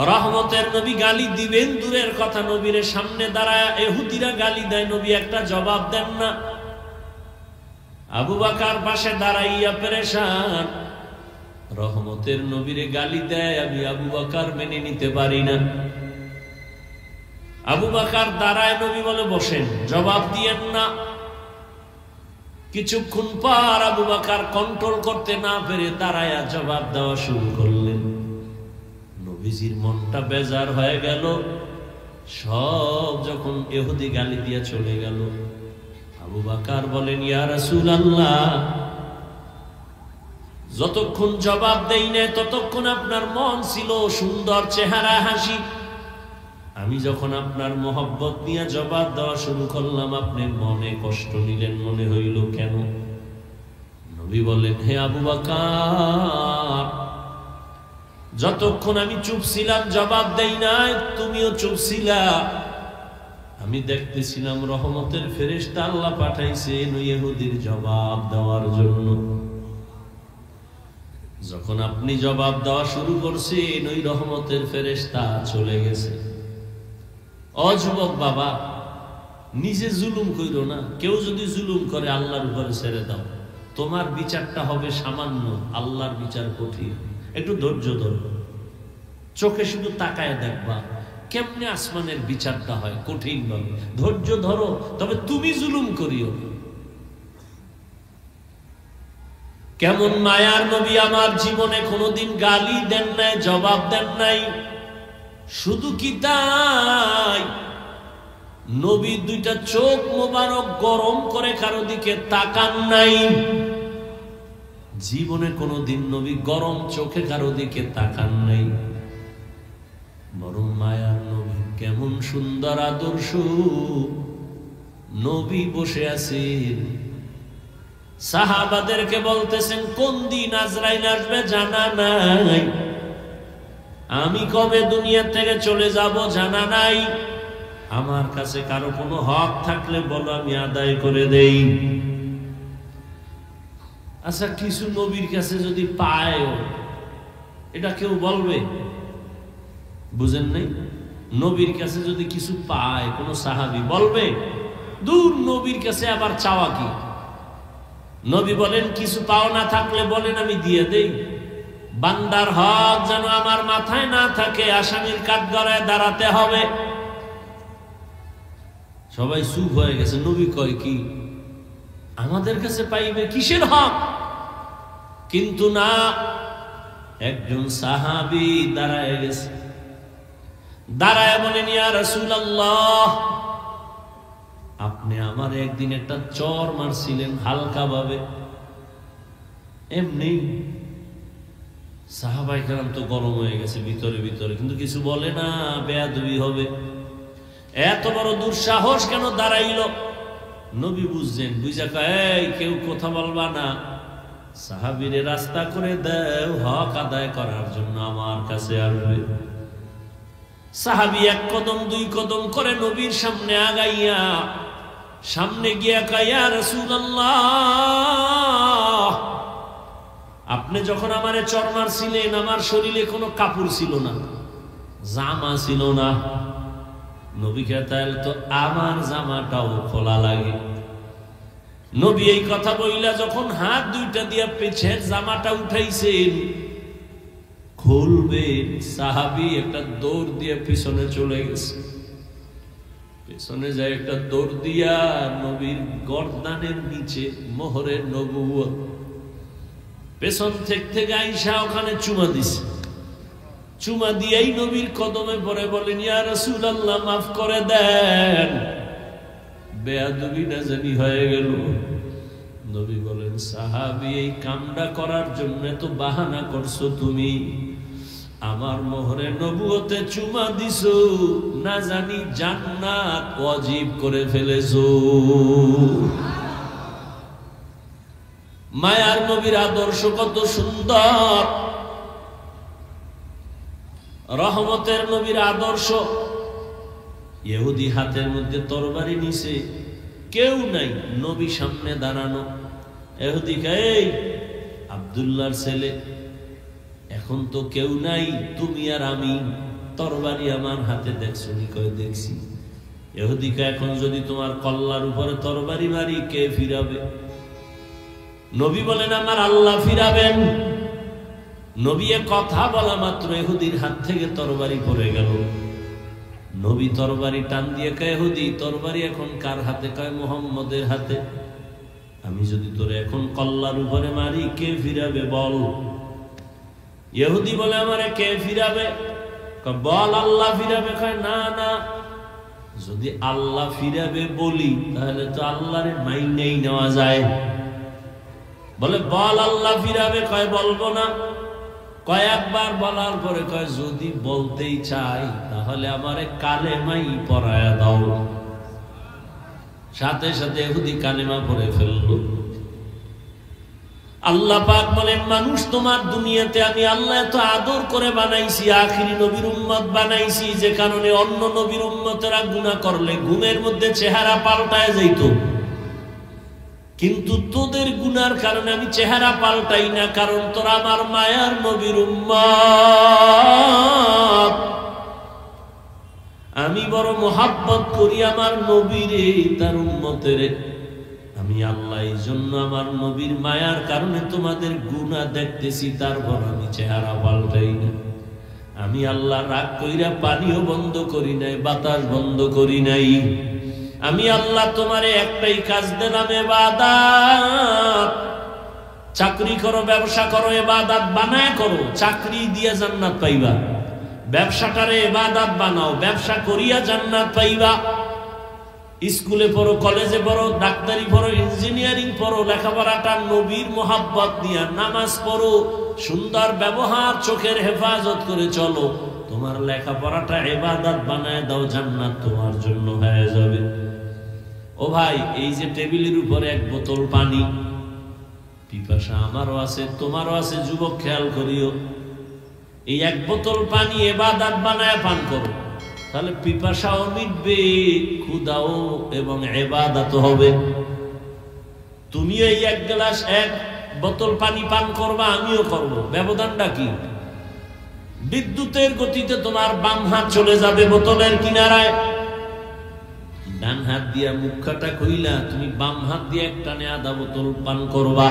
রহমতের নবী গালি দিবেন দূরের কথা, নবীর সামনে দাঁড়ায় ইহুদিরা গালি দেয়, নবী একটা জবাব দেন না। আবু বকর পাশে দাঁড়াইয়া পেরেশান, রহমতের নবীরে গালি দেয়, আমি আবু বকর মেনে নিতে পারি না। আবু বকর দাঁড়ায়, নবী বলে বসেন, জবাব দিয়েন না। কিছুক্ষণ পর আবু বকর কন্ট্রোল করতে না পেরে দাঁড়ায়া জবাব দেওয়া শুরু করলেন। নবীজির মনটা বেজার হয়ে গেল। সব যখন ইহুদি গালি দিয়ে চলে গেল, আবু বকর বলেন, ইয়া রাসূলুল্লাহ, যতক্ষণ জবাব দেই না ততক্ষণ আপনার মন ছিল সুন্দর, চেহারা হাসি। আমি যখন আপনার মোহব্বত নিয়ে জবাব দেওয়া শুরু করলাম, আপনি মনে কষ্ট নিলেন, মনে হইল কেন? নবী বলেন, হে আবু বকর, যতক্ষণ আমি চুপ ছিলাম, জবাব দেই নাই, তুমিও চুপ ছিলা। আমি দেখতেছিলাম রহমতের ফেরেশতা আল্লাহ পাঠাইছেন ইহুদির জবাব দেওয়ার জন্য। যখন আপনি জবাব দেওয়া শুরু করছেন, ওই রহমতের ফেরেশতা চলে গেছে। অযুবক বাবা, নিজে জুলুম কইরো না। কেউ যদি জুলুম করে আল্লাহর উপরে ছেড়ে দাও, তোমার বিচারটা হবে সামান্য, আল্লাহর বিচার কঠিন। একটু ধৈর্য ধরো, চোখে শুধু তাকায় দেখবা কেমনে আসমানের বিচারটা হয় কঠিন ভাবে। ধৈর্য ধরো, তবে তুমি জুলুম করিও না। কেমন মায়ার নবী, আমার জীবনে কোনোদিন গালি দেন নাই, জবাব দেন নাই। শুধু কি তাই, নবী দুইটা চোখ মোবারক গরম করে কারো দিকে তাকান নাই। জীবনে কোনোদিন নবী গরম চোখে কারো দিকে তাকান নাই। বরং মায়ার নবী কেমন সুন্দর আদর্শ। নবী বসে আছেন, সাহাবাদেরকে বলতেছেন, কোন দিন আজরাইল আসবে জানা নাই, আমি কবে দুনিয়া থেকে চলে যাব জানা নাই। আমার কাছে কারো কোনো হক থাকলে বলো, আমি আদায় করে দেই। আচ্ছা, কিছু নবীর কাছে যদি পায়, এটা কেউ বলবে? বুঝেন নাই? নবীর কাছে যদি কিছু পায় কোন সাহাবী বলবে? দূর, নবীর কাছে আবার চাওয়া কি? নবী বলেন, কিছু পাও না থাকলে বলেন, আমি দিয়ে দেই। বান্দার হক যেন আমার মাথায় না থাকে, আসামির কাঠগড়ায় দাঁড়াতে হবে। সবাই চুপ হয়ে গেছে। নবী কয় কি, আমাদের কাছে পাইবে কিসের হক? কিন্তু না, একজন সাহাবী দাঁড়ায় গেছে, দাঁড়ায় বলেন, ইয়া রাসূলুল্লাহ, আপনি আমার একদিন একটা চর মারছিলেন হালকা ভাবে, এমনি। সাহাবায়ে কেরাম তো গরম হয়ে গেছে ভিতরে ভিতরে, কিন্তু কিছু বলে না, বেয়াদবি হবে। এত বড় দুঃসাহস কেন দাঁড়াইল? নবী বুঝছেন, বুঝা কয়, কেউ কথা বলবা না, সাহাবীরে রাস্তা করে দাও, হক আদায় করার জন্য আমার কাছে আসবে। সাহাবী এক কদম দুই কদম করে নবীর সামনে আগাইয়া, সামনে গিয়া কয়, ইয়া রাসূলুল্লাহ, আপনি যখন আমারে চর মারছিলেন, আমার শরীরে কোনো কাপড় ছিল না, জামা ছিল না। নবী কে তাহলে তো আমার জামাটাও খোলা লাগে। নবী এই কথা বইলা যখন হাত দুইটা দিয়া পেছের জামাটা উঠাইছেন, খুলবেন, সাহাবী একটা দৌড় দিয়ে পিছনে চলে গেছে। পিছনে যায় একটা দৌড় দিয়া নবীর গর্দানের নিচে মোহরের নবুয়ত, পেছন থেকে আইসা ওখানে চুমা দিছে। চুমা দিয়েই নবীর কদমে পড়ে বলেন, ইয়া রাসূলুল্লাহ, মাফ করে দেন, বেয়াদবি না জানি হয়ে গেল। নবী বলেন, সাহাবী, এই কামটা করার জন্য তো বাহানা করছো তুমি, আমার মোহরে নবুয়তে চুমা দিছো, না জানি জান্নাত ওয়াজিব করে ফেলেছো। মায়ার নবীর আদর্শ কত সুন্দর, রহমতের নবীর আদর্শ ইহুদি হাতের মধ্যে তরবারি নিছে, কেউ নাই, নবী সামনে দাঁড়ানো। ইহুদি কয়, এই আব্দুল্লাহর ছেলে, এখন তো কেউ নাই, তুমি আর আমি, তরবারি আমার হাতে দেখছো নি? কয় দেখছি। ইহুদি কয়, এখন যদি তোমার কল্লার উপরে তরবারি মারি, কে ফিরাবে? নবী বলেন, আমার আল্লাহ ফিরাবেন। নবী কথা বলা মাত্র ইহুদির হাত থেকে তরবারি পড়ে গেল। নবী তরবারি টান দিয়ে কয়, ইহুদি তরবারি এখন কার হাতে? কয়, মুহাম্মদের হাতে। আমি যদি তোরে এখন কল্লার উপরে মারি, কে ফিরাবে বল? ইহুদি বলে, আমারে কে ফিরাবে? বল আল্লাহ ফিরাবে। কয়, না না, যদি আল্লাহ ফিরাবে বলি তাহলে তো আল্লাহরে মাইনেই নেওয়া যায়। বলে, বল আল্লাহ ফিরাবে। কয়, বলবো না। কয়েকবার বলার পরে কয়, যদি বলতেই চাই তাহলে আমারে কালেমাই পড়ায়া দাও। সাথে সাথে ইহুদি কালেমা পড়ে ফেলল। আল্লাহ পাক বলেন, মানুষ তোমার দুনিয়াতে আমি আল্লাহ এত আদর করে বানাইছি, আখিরি নবীর উম্মত বানাইছি, যে কারণে অন্য নবীর উম্মতেরা গুনাহ করলে ঘুমের মধ্যে চেহারা পাল্টায় যাইত, কিন্তু তোদের গুনার কারণে আমি চেহারা পাল্টাই না, কারণ তোরা আমার মায়ার নবীর উম্মত। আমি বড় মোহাব্বত করি আমার নবীরে, তার উম্মতের। আমি আল্লাহ এই জন্য আমার নবীর মায়ার কারণে তোমাদের গুনাহ দেখতেছি, তারপর আমি চেহারা পাল্টাই না। আমি আল্লাহ রাগ কইরা পানিও বন্ধ করি নাই, বাতাস বন্ধ করি নাই। আমি আল্লাহ তোমারে একটাই কাজ দিলাম, ইবাদত। চাকরি করো, ব্যবসা করো, ইবাদত বানায় করো, চাকরি দিয়ে জান্নাত পাইবা। ব্যবসাটারে ইবাদত বানাও, ব্যবসা করিয়া জান্নাত পাইবা। স্কুলে পড়ো, কলেজে পড়ো, ডাক্তারি পড়ো, ইঞ্জিনিয়ারিং পড়ো, লেখাপড়াটা নবীর মোহাব্বত দিয়া, নামাজ পড়ো, সুন্দর ব্যবহার, চোখের হেফাজত করে চলো। তোমার লেখাপড়াটা ইবাদত বানায় দাও, জান্নাত তোমার জন্য হয়ে যাবে। ও ভাই, এই যে টেবিলের উপরে এক বোতল পানি, পিপাসা আমারও আছে, তোমারও আছে, যুবক খেয়াল করিও। এই এক বোতল পানি ইবাদত বানায় পান করো, তাহলে পিপাসাও মিটবে, ক্ষুধাও এবং ইবাদত হবে। তুমি এই এক গ্লাস, এক বোতল পানি পান করবা, আমিও করব, ব্যবধানটা কি? বিদ্যুতের গতিতে তোমার বাম হাত চলে যাবে বোতলের কিনারায়, ডান হাত দিয়া মুখটা খুইলা তুমি বাম হাত দিয়ে একটানে আধা বোতল পান করবা।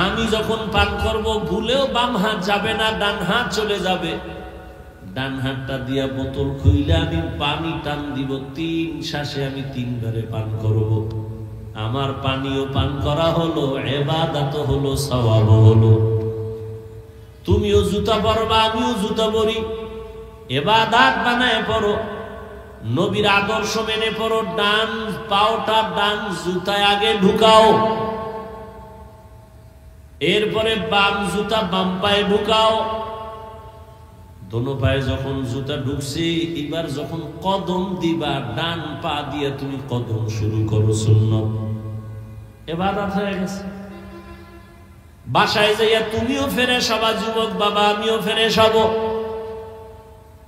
আমি যখন পান করব, ভুলেও বাম হাত যাবে না, ডান হাত চলে যাবে। ডান হাতটা দিয়া বোতল খুইলা আমি পানি টান দিব, 3 শ্বাসে আমি 3 বারে পান করব। আমার পানিও পান করা হলো, ইবাদত হলো, সওয়াব হলো। তুমিও জুতা পরবা, আমিও জুতা পরি, ইবাদত বানায় পড়ো, নবীর আদর্শ মেনে পড়ো। ডান পাওটা ডান জুতায় আগে ঢুকাও, এরপরে বাম জুতা বাম পায়ে ঢুকাও। দোনো পায়ে যখন জুতা ঢুকছে, এবার যখন কদম দিবা, ডান পা দিয়ে তুমি কদম শুরু করো, সুন্নাত। ইবাদত হয়ে গেছে। বাসায় যাইয়া তুমিও ফ্রেশ হবা, যুবক বাবা, আমিও ফ্রেশ হব।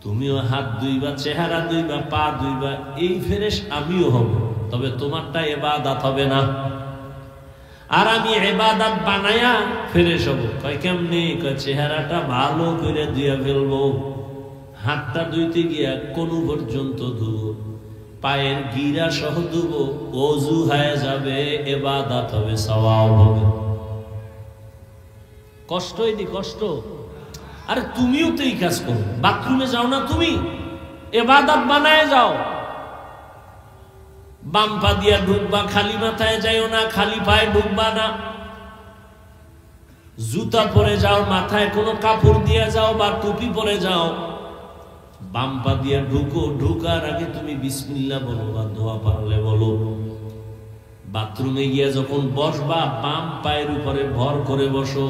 তুমিও হাত ধুইবা, চেহারা ধুইবা, পা ধুইবা, এই ফ্রেশ আমিও হব, তবে তোমারটা ইবাদত হবে না। আর আমি ইবাদত বানায়া ফ্রেশ হব। কয় কেমনে? কয় চেহারাটা ভালো করে ধুইয়া ফেলবো, হাতটা ধুইতে গিয়া কোন পর্যন্ত ধুবো, পায়ের গিরা সহ ধুবো, ওযু হয়ে যাবে, ইবাদত হবে, সওয়াব হবে। কষ্ট হয়নি? কষ্ট। আরে তুমিও তো এই কাজ করো, বাথরুমে যাও না তুমি, ইবাদত বানায় যাও। বাম পা দিয়া ঢুকবা, খালি মাথায় যাইও না, খালি পায়ে ঢুকবা না। জুতা পরে যাও, মাথায় কোনো কাপড় দিয়ে যাও বা টুপি পরে যাও। বাম পা দিয়া ঢুকো, ঢুকার আগে তুমি বিসমিল্লাহ বলো বা দোয়া পারলে বলো। বাথরুমে গিয়া যখন বসবা, বাম পায়ের উপরে ভর করে বসো,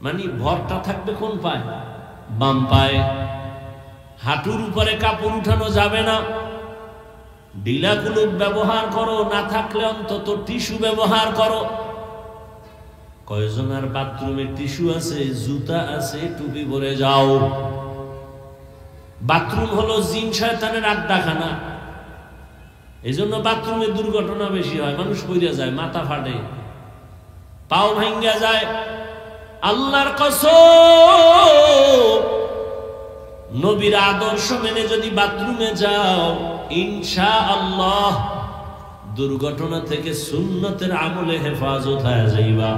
মানে ভরটা থাকবে কোন পায়ে? বাম পায়ে। হাঁটুর উপরে কাপড় উঠানো যাবে না। ঢিলা কুলুপ ব্যবহার করো, না থাকলে অন্তত টিস্যু ব্যবহার করো। কয়জনের বাথরুমে টিস্যু আছে, জুতা আছে, টুপি পরে যাও। বাথরুম হলো জিন শয়তানের আড্ডাখানা। এই জন্য বাথরুমে দুর্ঘটনা বেশি হয়, মানুষ পড়ে যায়, মাথা ফাটে, পাও ভাঙ্গা যায়। আল্লাহর কসম, নবীর আদর্শ মেনে যদি বাথরুমে যাও, ইনশাআল্লাহ দুর্ঘটনা থেকে সুন্নতের আমলে হেফাজত হয়ে যাইবা।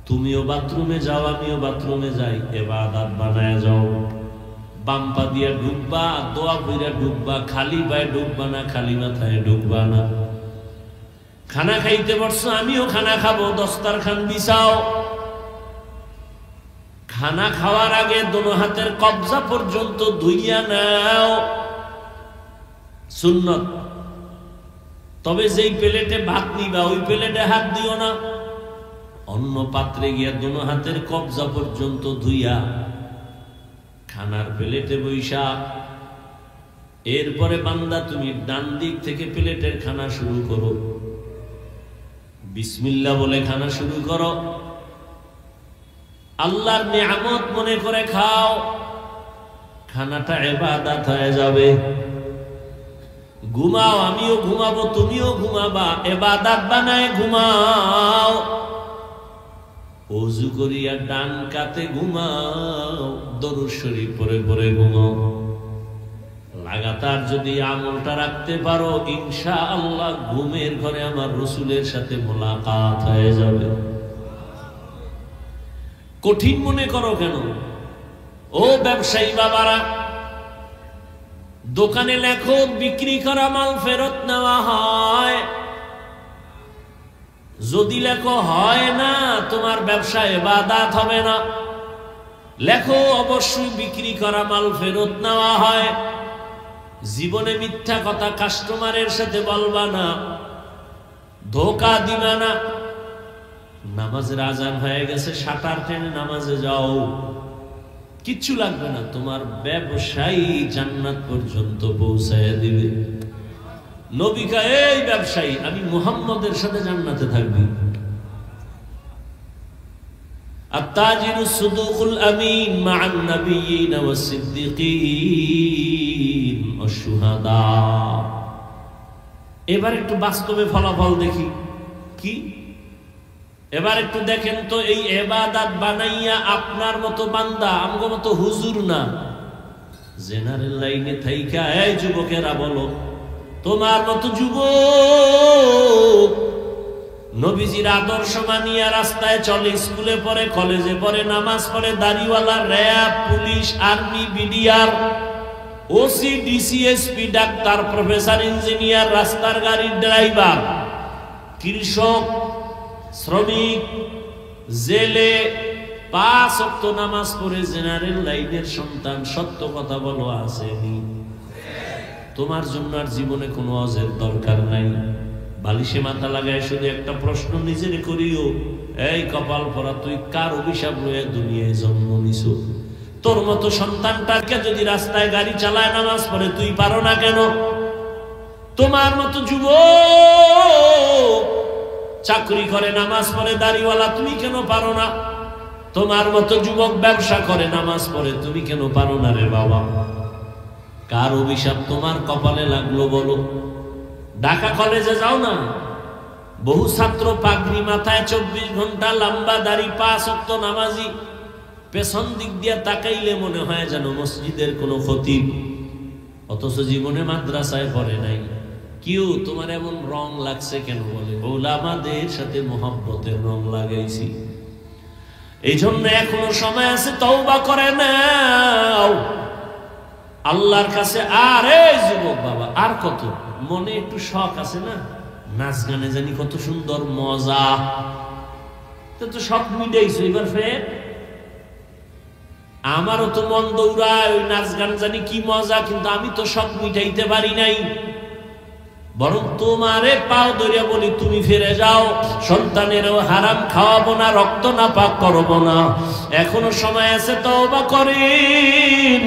তুমিও বাথরুমে যাও, আমিও বাথরুমে যাই, ইবাদত বানায় যাও। বাম পা দিয়া ঢুকবা, দোয়া কইরা ঢুকবা, খালি পায়ে ঢুকবা না, খালি মাথায় ঢুকবা না। খানা খাইতে বসছো, আমিও খানা খাবো, দস্তারখান বিছাও। খানা খাওয়ার আগে দোনো হাতের কবজা পর্যন্ত ধুইয়া নাও, সুন্নত। তবে যেই প্লেটে ভাত নিবা ওই প্লেটে হাত দিও না, অন্য পাত্রে গিয়া দোনো হাতের কবজা পর্যন্ত ধুইয়া খানার প্লেটে বৈশা। এরপরে বান্দা তুমি ডান দিক থেকে প্লেটের খানা শুরু করো, বিসমিল্লাহ বলে খানা শুরু করো, আল্লাহর নিয়ামত মনে করে খাও। খানাটা ইবাদত হয়ে যাবে। ঘুমাও, আমিও ঘুমাবো, তুমিও ঘুমাবা, ইবাদত বানায় ঘুমাও। ওযু করিয়া ডান কাতে ঘুমাও, দরুদ শরীফ পড়ে পড়ে ঘুমাও। লাগাতার যদি আমলটা রাখতে পারো, ইনশাআল্লাহ ঘুমের ঘরে আমার রাসূলের সাথে মোলাকাত হয়ে যাবে। কঠিন মনে করো কেন? ও ব্যবসায়ী বাবারা, দোকানে লেখো বিক্রি করা মাল ফেরত নেওয়া হয়। যদি লেখো হয় না, তোমার ব্যবসা ইবাদত হবে না। লেখো অবশ্যই বিক্রি করা মাল ফেরত নেওয়া হয়। জীবনে মিথ্যা কথা কাস্টমারের সাথে বলবা না, ধোঁকা দিবা না। নামাজের আজান হয়ে গেছে, শাটার টেনে নামাজে যাও, কিচ্ছু লাগবে না, তোমার ব্যবসায়ী জান্নাত পর্যন্ত পৌঁছায় দিবে। নবী কয়, এই ব্যবসায়ী, আমি মুহাম্মদের সাথে জান্নাতে থাকবি। আত-তাজিরুস সুদুকুল আমিন মা'আন নাবিয়্যিন ওয়াস সিদ্দিকিন ওয়াশ শুহাদা। এবার একটু বাস্তবে ফলাফল দেখি কি। এবার একটু দেখেন তো, এই ইবাদত বানাইয়া আপনার মতো বান্দা, আমগো মতো হুজুর না, জেনারেল লাইনে থাইকা, এই যুবকেরা বলো, তোমার মতো যুবক নবীজির আদর্শ মানিয়া রাস্তায় চলে, স্কুলে পড়ে, কলেজে পড়ে, নামাজ পড়ে, দাড়িওয়ালা, RAB, police, army, BDR, OC, DC, SP, doctor, professor, engineer, রাস্তার গাড়ির ড্রাইভার, কৃষক, শ্রমিক, জেলে, 5 ওয়াক্ত নামাজ পড়ে জেনারেল লাইনের সন্তান, সত্য কথা বলো, আসেনি? তোমার জন্য আর জীবনে কোনো অজের দরকার নাই। বালিশে মাথা লাগায় শুধু একটা প্রশ্ন নিজেরে করিও, এই কপাল পরা, তুই কার অভিশাপ লয়ে দুনিয়ায় জন্ম নিছো? তোর মতো সন্তানটাকে যদি রাস্তায় গাড়ি চালায়, নামাজ পড়ে, তুই পারো না কেন? তোমার মতো যুবক চাকরি করে, নামাজ পড়ে, দাড়িওয়ালা, তুমি কেন পারো না? তোমার মতো যুবক ব্যবসা করে, নামাজ পড়ে, তুমি কেন পারো না রে বাবা? কার অভিশাপ তোমার কপালে লাগলো বলো? ঢাকা কলেজে যাও না, বহু ছাত্র পাগড়ি মাথায়, 24 ঘন্টা লম্বা দাড়ি, 5 ওয়াক্ত নামাজি, পেছন দিক দিয়ে তাকাইলে মনে হয় যেন মসজিদের কোনো খতিব, অথচ জীবনে মাদ্রাসায় পড়ে নাই। কেউ তোমার এমন রং লাগছে কেন? বলে ওলামাদের সাথে মোহাব্বতের রং লাগাইছি। এই জন্য এখনো সময় আছে, তওবা করে নাও আল্লাহর কাছে। আর এই যুবক বাবা, আর কত মনে একটু শখ আছে না, নাচ গানে জানি কত সুন্দর মজা, তো শখ মিটাইছো, এবার ফের আমারও তো মন দৌড়ায়, ওই নাচ গান জানি কি মজা, কিন্তু আমি তো শখ মিটাইতে পারি নাই। বরং তোমারে পাও ধরিয়া বলি, তুমি ফিরে যাও, সন্তানেরও হারাম খাওয়াবো না, রক্ত না পাক করবো না। এখনো সময় আছে, তওবা করেন।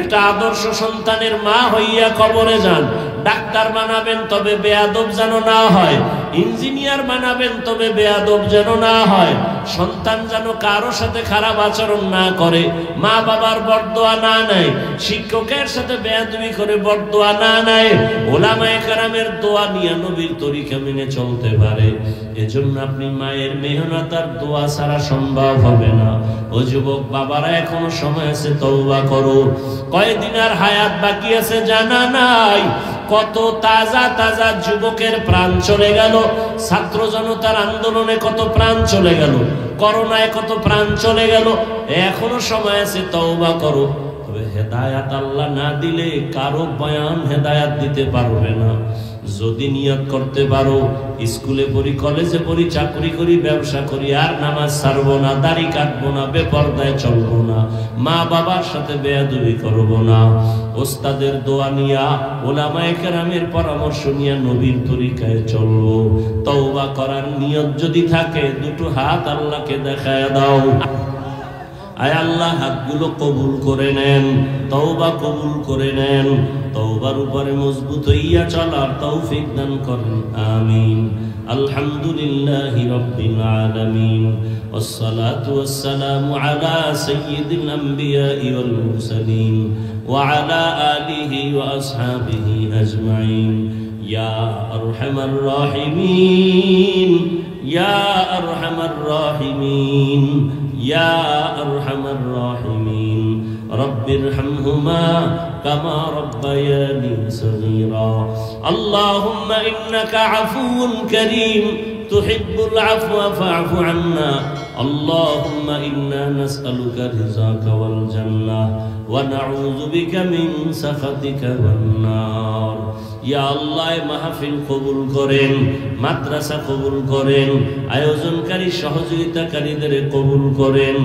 একটা আদর্শ সন্তানের মা হইয়া কবরে যান, ডাক্তার বানাবেন তবে বেয়াদব যেন না হয়, ইঞ্জিনিয়ার বানাবেন তবে বেয়াদব যেন না হয়, সন্তান যেন কারো সাথে খারাপ আচরণ না করে, মা বাবার বরদোয়া না নেয়, শিক্ষকের সাথে বেয়াদবি করে বরদোয়া না নেয়, ওলামায়ে কেরামের দোয়া নিয়ে নবীর তরিকা মেনে চলতে পারে। এজন্য আপনি মায়ের মেহনত আর দোয়া ছাড়া সম্ভব হবে না। ও যুবক বাবারা, এখনো সময় আছে, তওবা করো। কয়দিন আর হায়াত বাকি আছে জানা নাই। কত তাজা তাজা যুবকের প্রাণ চলে গেল, ছাত্র জনতার আন্দোলনে কত প্রাণ চলে গেল, করোনায় কত প্রাণ চলে গেল। এখনো সময় আছে, তওবা করো। তবে হেদায়াত আল্লাহ না দিলে কারো বয়ান হেদায়াত দিতে পারবে না। যদি নিয়ত করতে পারো, স্কুলে পড়ি, কলেজে পড়ি, চাকরি করি, ব্যবসা করি, আর নামাজ ছাড়বো না, দাড়ি কাটবো না, বেপরদায় চলবো না, মা বাবার সাথে বেয়াদবি করবো না, ওস্তাদের দোয়া নিয়া, ওলামায়ে কেরামের পরামর্শ নিয়ে নবীর তরিকায় চলবো। তওবা করার নিয়ত যদি থাকে, দুটো হাত আল্লাহকে দেখায় দাও। আয় আল্লাহ, হাতগুলো কবুল করে নেন, তওবা কবুল করে নেন, তওবার উপরে মজবুত হইয়া চলার তৌফিক দান করেন, আমিন। আলহামদুলিল্লাহি রাব্বিল আলামিন, ওয়াসসালাতু ওয়াসসালামু আলা সাইয়্যিদিল আমবিয়াই ওয়াল মুরসালিন ওয়া আলা আলিহি ওয়া আসহাবিহি আজমাইন। ইয়া আরহামার রাহিমিন, ইয়া আরহামার রাহিমিন, ইয়া আরহামার রাহিমিন। রব্বিরহামহুমা কামা রব্বায়ানি সগীরা। আল্লাহুম্মা ইন্নাকা আফুউন কারীম তুহিব্বুল আফওয়া ফা'ফু আন্না। আল্লাহুম্মা ইন্না নাসআলুকা রিযাকা ওয়াল জান্নাহ ওয়া নাউযু বিকা মিন সাখাতিকা ওয়ান নার। ইয়া আল্লাহ, মাহফিল কবুল করেন, মাদ্রাসা কবুল করেন, আয়োজনকারী সহযোগিতাকারীদের কবুল করেন,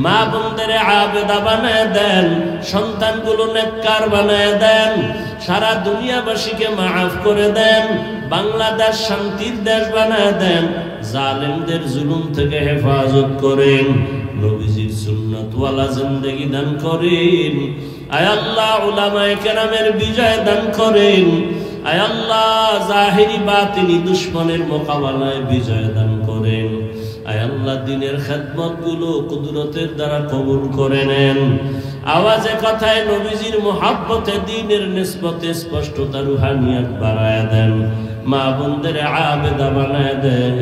মা বোনদের আবেদা বানায় দেন, সন্তানগুলো নেককার বানায় দেন, সারা দুনিয়াবাসীকে মাফ করে দেন, বাংলাদেশ শান্তির দেশ বানায় দেন, জালেমদের জুলুম থেকে হেফাজত করেন, নবীজির সুন্নাতওয়ালা জিন্দেগি দান করেন। আয় আল্লাহ, উলামায়ে কেরামের বিজয় দান করেন। আয় আল্লাহ, জাহিরি বাতিনি দুশমনের মোকাবেলায় বিজয় দান করেন। আয় আল্লাহ, দিনের খেদমতগুলো কুদরতের দ্বারা কবুল করে নেন। আওয়াজে কথায় নবীজির মুহাব্বতে দ্বীনের নিসবতে স্পষ্টতা রুহানিয়াত বাড়ায় দেন, মা বোনদের আবেদা বানায় দেন।